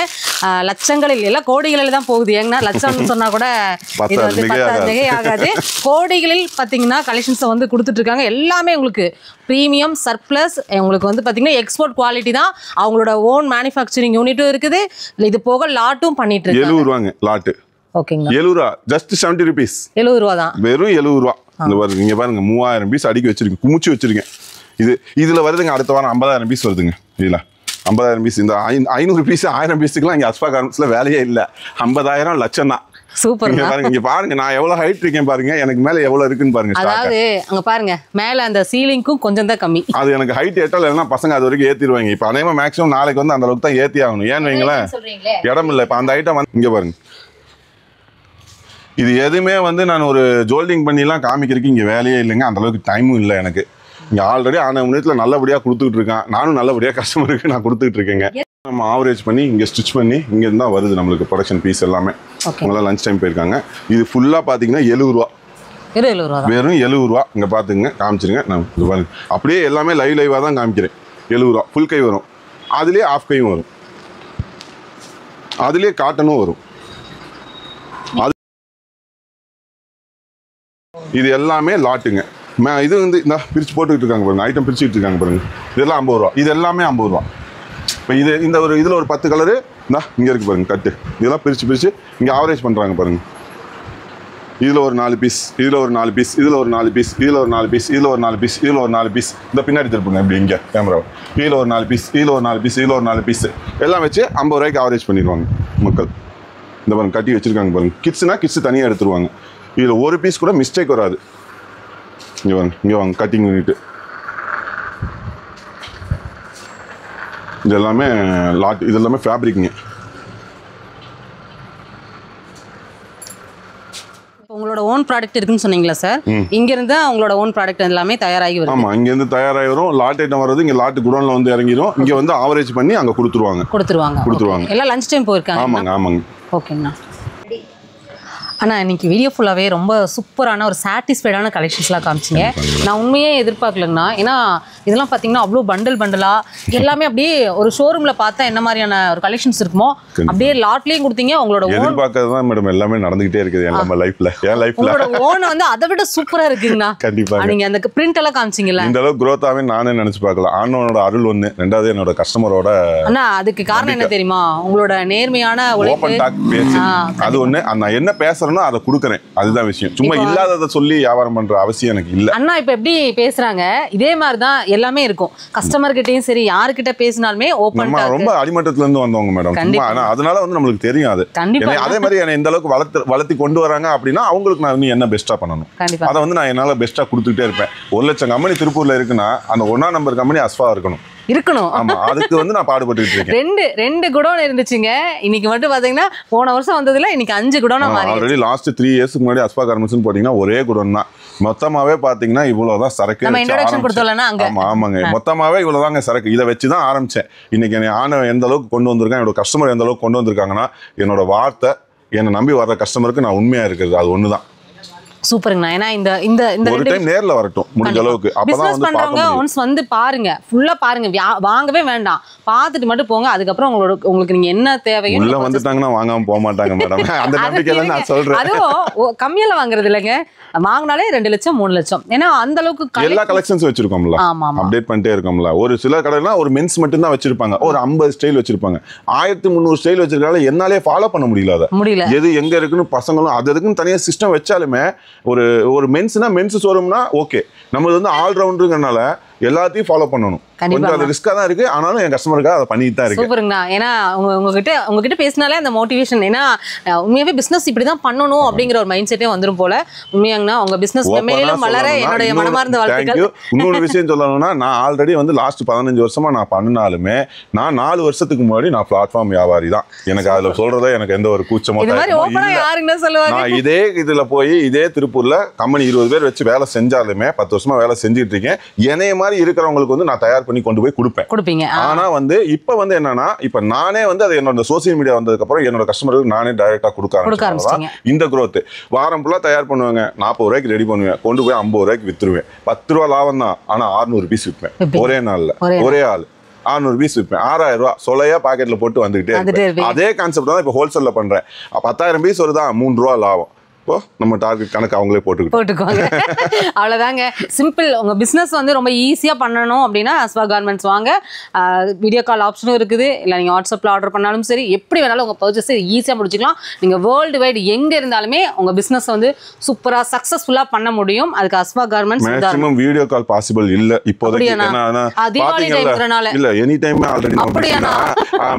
லட்சங்களில் எல்லாம் கோடிகளில் தான் போகுது. ஏங்கன்னா லட்சம்னு சொன்னா கூட இது வந்து மிகை ஆகாது. கோடிகளில் பார்த்தீங்கன்னா கலெக்ஷன்ஸை வந்து கொடுத்துட்டு இருக்காங்க. எல்லாமே உங்களுக்கு ப்ரீமியம் சர்ப்ளஸ், உங்களுக்கு வந்து பார்த்தீங்கன்னா எக்ஸ்போர்ட் குவாலிட்டி தான். அவங்களோட ஓன் மேனுஃபேக்சரிங் யூனிட்டும் இருக்குது. இது போக லாட்டும் பண்ணிட்டு இருக்காங்க. 70 ரூபாங்க லாட்டு. ஓகேங்க, 70 ரூபா, ஜஸ்ட் 70 rupees. 70 ரூபா தான், வெறும் 70 ரூபா. இந்த பாருங்க, நீங்க பாருங்க 3000 பீஸ் அடுக்கி வச்சிருக்கேன், குமிச்சு வச்சிருக்கேன். இதுல வருதுங்க, அடுத்த வாரம் 50,000 பீஸ் வருதுங்க. இதுல 50,000 பீஸ், இந்த 500 பீஸ் 1000 பீஸுக்குலாம் இங்கே அஸ்பா கார்மெண்ட்ஸ்ல வேலையே இல்லை. 50,000 லட்சம் தான். சூப்பர் பாருங்க, இங்க பாருங்க நான் எவ்வளவு ஹைட் இருக்கேன் பாருங்க, எனக்கு மேல எவ்வளவு இருக்குன்னு பாருங்க. அதாவது அங்க பாருங்க, மேல அந்த சீலிங்க்கும் கொஞ்சம் தான் கம்மி. அது எனக்கு ஹைட் ஏற்றல, இல்லைன்னா பசங்க அது வரைக்கும் ஏத்திடுவாங்க. இப்போ அநேகமா மேக்ஸிமம் நாளைக்கு வந்து அந்த அளவுக்கு தான் ஏத்தி ஆகணும். ஏன்னு வைங்களேன், இடம் இல்லை. இப்போ அந்த ஐட்டம் வந்து இங்க பாருங்க, இது எதுவுமே வந்து நான் ஒரு ஜோல்டிங் பண்ணிலாம் காமிக்கிறதுக்கு இங்கே வேலையே இல்லைங்க. அந்த அளவுக்கு டைமும் இல்லை எனக்கு. இங்கே ஆல்ரெடி ஆன முன்னேற்றத்தில் நல்லபடியாக கொடுத்துட்டு இருக்கேன். நானும் நல்லபடியாக கஸ்டமருக்கு நான் கொடுத்துட்டு இருக்கேங்க. நம்ம ஆவரேஜ் பண்ணி இங்கே ஸ்டிச் பண்ணி இங்கே இருந்தால் வருது நம்மளுக்கு ப்ரொடக்ஷன் பீஸ் எல்லாமே. அவங்களாம் லஞ்ச் டைம் போயிருக்காங்க. இது ஃபுல்லாக பார்த்தீங்கன்னா 70 ரூபா, வெறும் 70 ரூபா. இங்கே பார்த்துங்க, காமிச்சிருங்க. நான் இது பாருங்க, அப்படியே எல்லாமே லைவாக தான் காமிக்கிறேன். 70 ரூபா ஃபுல் கை வரும், அதுலேயே ஆஃப் கையும் வரும், அதுலேயே காட்டனும் வரும். இது எல்லாமே லாட்டுங்க. இது வந்து இந்த பிரித்து போட்டுக்கிட்டு இருக்காங்க பாருங்க, ஐட்டம் பிரிச்சுட்டு இருக்காங்க பாருங்க. இதெல்லாம் 50 ரூபா, இது எல்லாமே 50 ரூபா. இப்போ இது இந்த ஒரு இதில் ஒரு 10 கலரு இங்கே இருக்குது பாருங்க கட்டு. இதெல்லாம் பிரித்து இங்கே ஆவரேஜ் பண்ணுறாங்க பாருங்க. இதில் ஒரு 4 பீஸ், இதில் ஒரு 4 பீஸ், இதில் ஒரு 4 பீஸ், இதில் ஒரு 4 பீஸ், இதில் ஒரு 4 பீஸ், இதில் ஒரு 4 பீஸ். இந்த பின்னாடி திருப்புங்க இப்படி இங்கே கேமரா. இதில் ஒரு 4 பீஸ், இதில் ஒரு 4 பீஸ், இதில் ஒரு 4 பீஸ், எல்லாம் வச்சு 50 ரூபாய்க்கு ஆவரேஜ் பண்ணிடுவாங்க மக்கள். இந்த பாருங்க கட்டி வச்சுருக்காங்க பாருங்க. கிட்ஸ்னா கிட்ஸ் தனியாக எடுத்துருவாங்க. இதில் ஒரு பீஸ் கூட மிஸ்டேக் வராது. இங்கே வாங்க, இங்கே வாங்க, கட்டிங் யூனிட்டு. இது எல்லாமே லாட், இது எல்லாமே ஃபேப்ரிக்ங்க. உங்களோட ஓன் ப்ராடக்ட் இருக்குன்னு சொன்னீங்களா சார்? இங்கிருந்து உங்களோட ஓன் ப்ராடக்ட் எல்லாமே தயாராகி வரும். ஆமாம், இங்கேருந்து தயாராகி வரும். லாட் ஐட்டம் வர்றது இங்கே லாட்டு குடோனில் வந்து இறங்கிடும். இங்கே வந்து ஆவரேஜ் பண்ணி அங்கே கொடுத்துருவாங்க. எல்லாம் லஞ்ச் டைம் போயிருக்காங்க. ஆமாங்க. ஓகேங்கண்ணா. அண்ணா, இன்னைக்கு வீடியோ ஃபுல்லாகவே ரொம்ப சூப்பரான ஒரு சாட்டிஸ்ஃபைடான கலெக்ஷன்ஸ்லாம் காமிச்சிங்க. நான் உண்மையே எதிர்பார்க்கலங்கண்ணா. ஏன்னா இதெல்லாம் பார்த்தீங்கன்னா அவ்வளோ பண்டலாக எல்லாமே அப்படியே ஒரு ஷோரூமில் பார்த்தா என்ன மாதிரியான ஒரு கலெக்ஷன்ஸ் இருக்குமோ அப்படியே லாட்லேயும் கொடுத்தீங்க. உங்களோட எதிர்பார்க்கறது தான் மேடம் எல்லாமே நடந்துகிட்டே இருக்குது நம்ம லைஃப்ல. உங்களோட ஓன் வந்து அதை விட சூப்பராக இருக்குங்கண்ணா. கண்டிப்பாக நீங்கள் அந்த பிரிண்ட் எல்லாம் காமிச்சிங்களா, இந்த அளவுக்கு க்ரோத்தாவே நானே நினச்சி பார்க்கலாம். ஆனோட அருள் ஒன்று, ரெண்டாவது என்னோட கஸ்டமரோட. அண்ணா அதுக்கு காரணம் என்ன தெரியுமா? உங்களோட நேர்மையான ஓப்பன் டாக் பேச்சு. அது ஒன்று, நான் என்ன பேசுறேன் அதை கொடுக்குறேன், அதுதான் விஷயம். சும்மா இல்லாததை சொல்லி வியாபாரம் பண்ற அவசியம் எனக்கு இல்ல. அண்ணா இப்ப எப்படி பேசுறாங்க இதே மாதிரி தான் எல்லாமே இருக்கும். கஸ்டமர் கிட்டயும் சரி, யார்கிட்ட பேசினாலுமே ஓபன் டாக். ரொம்ப அடிமட்டத்துல இருந்து வந்தவங்க மேடம். சும்மா அதனால வந்து நம்மளுக்கு தெரியும் அது. அதே மாதிரி என்ன இந்த அளவுக்கு வளர்த்தி கொண்டு வராங்க அப்படின்னா அவங்களுக்கு நான் என்ன பெஸ்டா பண்ணணும், அதை வந்து நான் என்னால பெஸ்டா கொடுத்துக்கிட்டே இருப்பேன். 1 லட்சம் கம்பெனி திருப்பூர்ல இருக்குன்னா அந்த 1ஆம் நம்பர் கம்பெனி அஸ்வா இருக்கணும். ஆமா, அதுக்கு வந்து நான் பாடுபட்டுட்டு இருக்கேன். ரெண்டு குடோன் இருந்துச்சுங்க. இன்னைக்கு மட்டும் பாத்தீங்கன்னா போன வருஷம் வந்ததுல இன்னைக்கு 5 குடோனா மாறி. ஆல்ரெடி லாஸ்ட் 3 இயர்ஸ்க்கு முன்னாடி அஸ்பா கார்மெண்ட்ஸ்னு போட்டீங்கன்னா ஒரே குடோன் தான். மொத்தமாவே பாத்தீங்கன்னா இவ்வளவுதான் சரக்கு. நம்ம இன்ட்ரோடக்ஷன் கொடுத்தோம்னா அங்க ஆமாங்க, மொத்தமாவே இவ்வளவுதாங்க சரக்கு. இதை வச்சு தான் ஆரம்பிச்சேன். இன்னைக்கு என்னை ஆன எந்த அளவுக்கு கொண்டு வந்திருக்கேன், என்னோட கஸ்டமர் எந்த அளவுக்கு கொண்டு வந்திருக்காங்கன்னா என்னோட வார்த்தை, என்னை நம்பி வர்ற கஸ்டமருக்கு நான் உண்மையா இருக்கிறது, அது ஒண்ணுதான். சூப்பருங்கண்ணா. ஏன்னா இந்த இந்த இந்த ஒரு டைம் நேர்ல வரட்டும் முடிஞ்ச அளவுக்கு. அப்பதான் வந்து பண்றவங்க ஒன்ஸ் வந்து பாருங்க, ஃபுல்லா பாருங்க, வாங்கவே வேண்டாம், பார்த்துட்டு மட்டும் போங்க. அதுக்கப்புறம் உங்களுக்கு நீங்க என்ன தேவையோ உள்ள வந்துட்டாங்கன்னா வாங்காம போக மாட்டாங்க மேடம். அந்த நம்பிக்கையில நான் சொல்றேன். அதுவும் கம்மியால வாங்குறது இல்லைங்க, வாங்கினாலே 2 லட்சம் 3 லட்சம். ஏன்னா அந்த அளவுக்கு எல்லா கலெக்ஷன்ஸ் வச்சிருக்கோம்ல, அப்டேட் பண்ணிட்டே இருக்கோம்ல. ஒரு சில கடைனா ஒரு மென்ஸ் மட்டும் தான் வச்சிருப்பாங்க, ஒரு 50 ஸ்டைல் வச்சிருப்பாங்க. 1300 ஸ்டைல் வச்சிருக்காங்க. என்னாலே ஃபாலோ பண்ண முடியல. எது எங்க இருக்குன்னு பசங்களும் அது அதுக்குன்னு தனியா சிஸ்டம் வச்சாலுமே ஒரு மென்ஸ்னா மென்ஸ் ஷோரூம்னா ஓகே, நம்ம வந்து ஆல் ரவுண்டருங்கனால எல்லாத்தையும் ஃபாலோ பண்ணணும். கொஞ்சம் அது ரிஸ்கா தான் இருக்கு, ஆனாலும் என் கஸ்டமருக்காக அதை பண்ணிட்டு தான் இருக்கு. சூப்பருங்கண்ணா. ஏன்னா உங்ககிட்ட பேசினாலே அந்த மோட்டிவேஷன், ஏன்னா உண்மையாவே பிசினஸ் இப்படிதான் பண்ணணும் அப்படிங்கிற ஒரு மைண்ட் செட்டே வந்துரும் போல. உண்மையாங்கண்ணா உங்க பிசினஸ் மேலும் வளர என்னுடைய மனமார்ந்த வாழ்த்துக்கள். இன்னொரு விஷயம் சொல்லணும்னா, நான் ஆல்ரெடி வந்து லாஸ்ட் 15 வருஷமா நான் பண்ணினாலுமே நான் 4 வருஷத்துக்கு முன்னாடி நான் பிளாட்ஃபார்ம் வியாபாரி தான். எனக்கு அதுல சொல்றத எனக்கு எந்த ஒரு கூச்சமோ நான் இதே இதுல போய் இதே திருப்பூர்ல கம்பெனி 20 பேர் வச்சு வேலை செஞ்சாலுமே 10 வருஷமா வேலை செஞ்சுட்டு இருக்கேன். என்னைய மாதிரி மாதிரி இருக்கிறவங்களுக்கு வந்து நான் தயார் பண்ணி கொண்டு போய் கொடுப்பீங்க. ஆனா வந்து இப்ப வந்து என்னன்னா இப்ப நானே வந்து அது என்னோட சோசியல் மீடியா வந்ததுக்கு அப்புறம் என்னோட கஸ்டமருக்கு நானே டைரக்டா கொடுக்க ஆரம்பிச்சேன். இந்த growth வாரம் ஃபுல்லா தயார் பண்ணுவாங்க, 40 ரூபாய்க்கு ரெடி பண்ணுவேன், கொண்டு போய் 50 ரூபாய்க்கு வித்துருவேன், 10 ரூபா லாபம் தான். ஆனா 600 பீஸ் விற்பேன் ஒரே நாள்ல, ஒரே ஆள் 600 பீஸ் விற்பேன், 6000 ரூபா சொலையா பாக்கெட்ல போட்டு வந்துகிட்டே இருப்பேன். அதே கான்செப்ட் தான் இப்ப ஹோல்சேல்ல பண்றேன். 10,000 பீஸ் வருதான், 3 ரூபா லாபம். இப்போ நம்ம டார்கெட் கணக்கு அவங்களே போட்டுக்குவாங்க. அவ்வளோதாங்க, சிம்பிள். உங்கள் பிஸ்னஸ் வந்து ரொம்ப ஈஸியாக பண்ணணும் அப்படின்னா அஸ்வா கார்மெண்ட்ஸ் வாங்க. வீடியோ கால் ஆப்ஷனும் இருக்குது, இல்லை நீங்கள் வாட்ஸ்அப்பில் ஆர்டர் பண்ணாலும் சரி, எப்படி வேணாலும் உங்கள் பர்ச்சேஸ் ஈஸியாக முடிச்சுக்கலாம். நீங்கள் வேர்ல்டு வைடு எங்கே இருந்தாலுமே உங்கள் பிஸ்னஸ் வந்து சூப்பராக சக்ஸஸ்ஃபுல்லாக பண்ண முடியும். அதுக்கு Ashwa garments maximum video call possible இல்லை இப்போதைக்கு. இல்லை எனி டைம் ஆல்ரெடி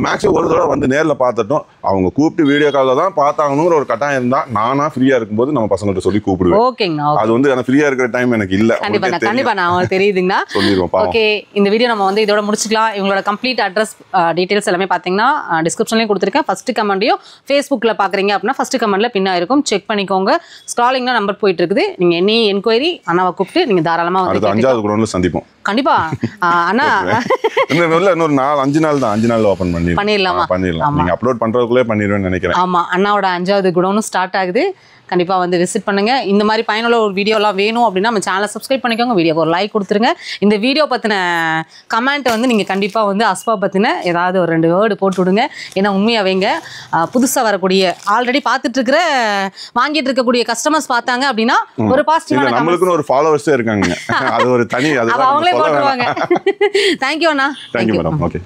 மேக்ஸிமம் ஒரு தடவை வந்து நேரில் பார்த்துட்டோம், அவங்க கூப்பிட்டு வீடியோ காலில் தான் பார்த்தாங்கன்னு ஒரு கட்டாயம் இருந்தால் நானா ஃப்ரீயாக இருக்கும்போது நம்ம பசங்கள்ட்ட சொல்லி கூப்பிடுவேன். ஓகேங்கண்ணா, அது வந்து எனக்கு ஃப்ரீயா இருக்கிற டைம் எனக்கு இல்ல. கண்டிப்பா நான் தெரியுதுங்கண்ணா. சொல்லிடுவோம். ஓகே, இந்த வீடியோ நம்ம வந்து இதோட முடிச்சுக்கலாம். இவங்களோட கம்ப்ளீட் அட்ரஸ் டீடைல்ஸ் எல்லாமே பாத்தீங்கன்னா டிஸ்கிரிப்ஷன்லயும் கொடுத்துருக்கேன். ஃபர்ஸ்ட் கமெண்ட்டையும் ஃபேஸ்புக்ல பாக்குறீங்க அப்படின்னா ஃபர்ஸ்ட் கமெண்ட்ல பின்னா இருக்கும், செக் பண்ணிக்கோங்க. ஸ்க்ராலிங்ல நம்பர் போயிட்டு இருக்குது. நீங்க எனி என்கொயரி அண்ணாவை கூப்பிட்டு நீங்க தாராளமா வந்து 5வது குடோன்ல சந்திப்போம். கண்டிப்பா அண்ணா இன்னொரு 5 நாள் தான், 5 நாள்ல ஓபன் பண்ணிடலாம். நீங்க அப்லோட் பண்றதுக்குள்ளே பண்ணிடுவேன்னு நினைக்கிறேன். ஆமா, அண்ணாவோட 5வது குடோனும் ஸ்டார்ட் ஆகுது. கண்டிப்பா வந்து விசிட் பண்ணுங்க. இந்த மாதிரி பயனுள்ள ஒரு வீடியோலாம் வேணும் அப்படின்னா நம்ம சேனலை சப்ஸ்கிரைப் பண்ணிக்கோங்க, வீடியோக்கு ஒரு லைக் கொடுத்துருங்க. இந்த வீடியோ பத்தின கமெண்ட் வந்து நீங்க கண்டிப்பா வந்து அஸ்வா பத்தின ஏதாவது ஒரு 2 வேர்டு போட்டு விடுங்க. ஏன்னா உண்மையாவேங்க புதுசா வரக்கூடிய ஆல்ரெடி பார்த்துட்டு இருக்கிற வாங்கிட்டு இருக்கக்கூடிய கஸ்டமர்ஸ் பார்த்தாங்க அப்படின்னா ஒரு பாசிட்டிவான நம்மளுக்குன்னு ஒரு ஃபாலோவர்ஸே இருக்காங்க, அது ஒரு தனி, அது அவங்களே போட்டுருவாங்க. தேங்க்யூ அண்ணா. Thank you madam. ஓகே.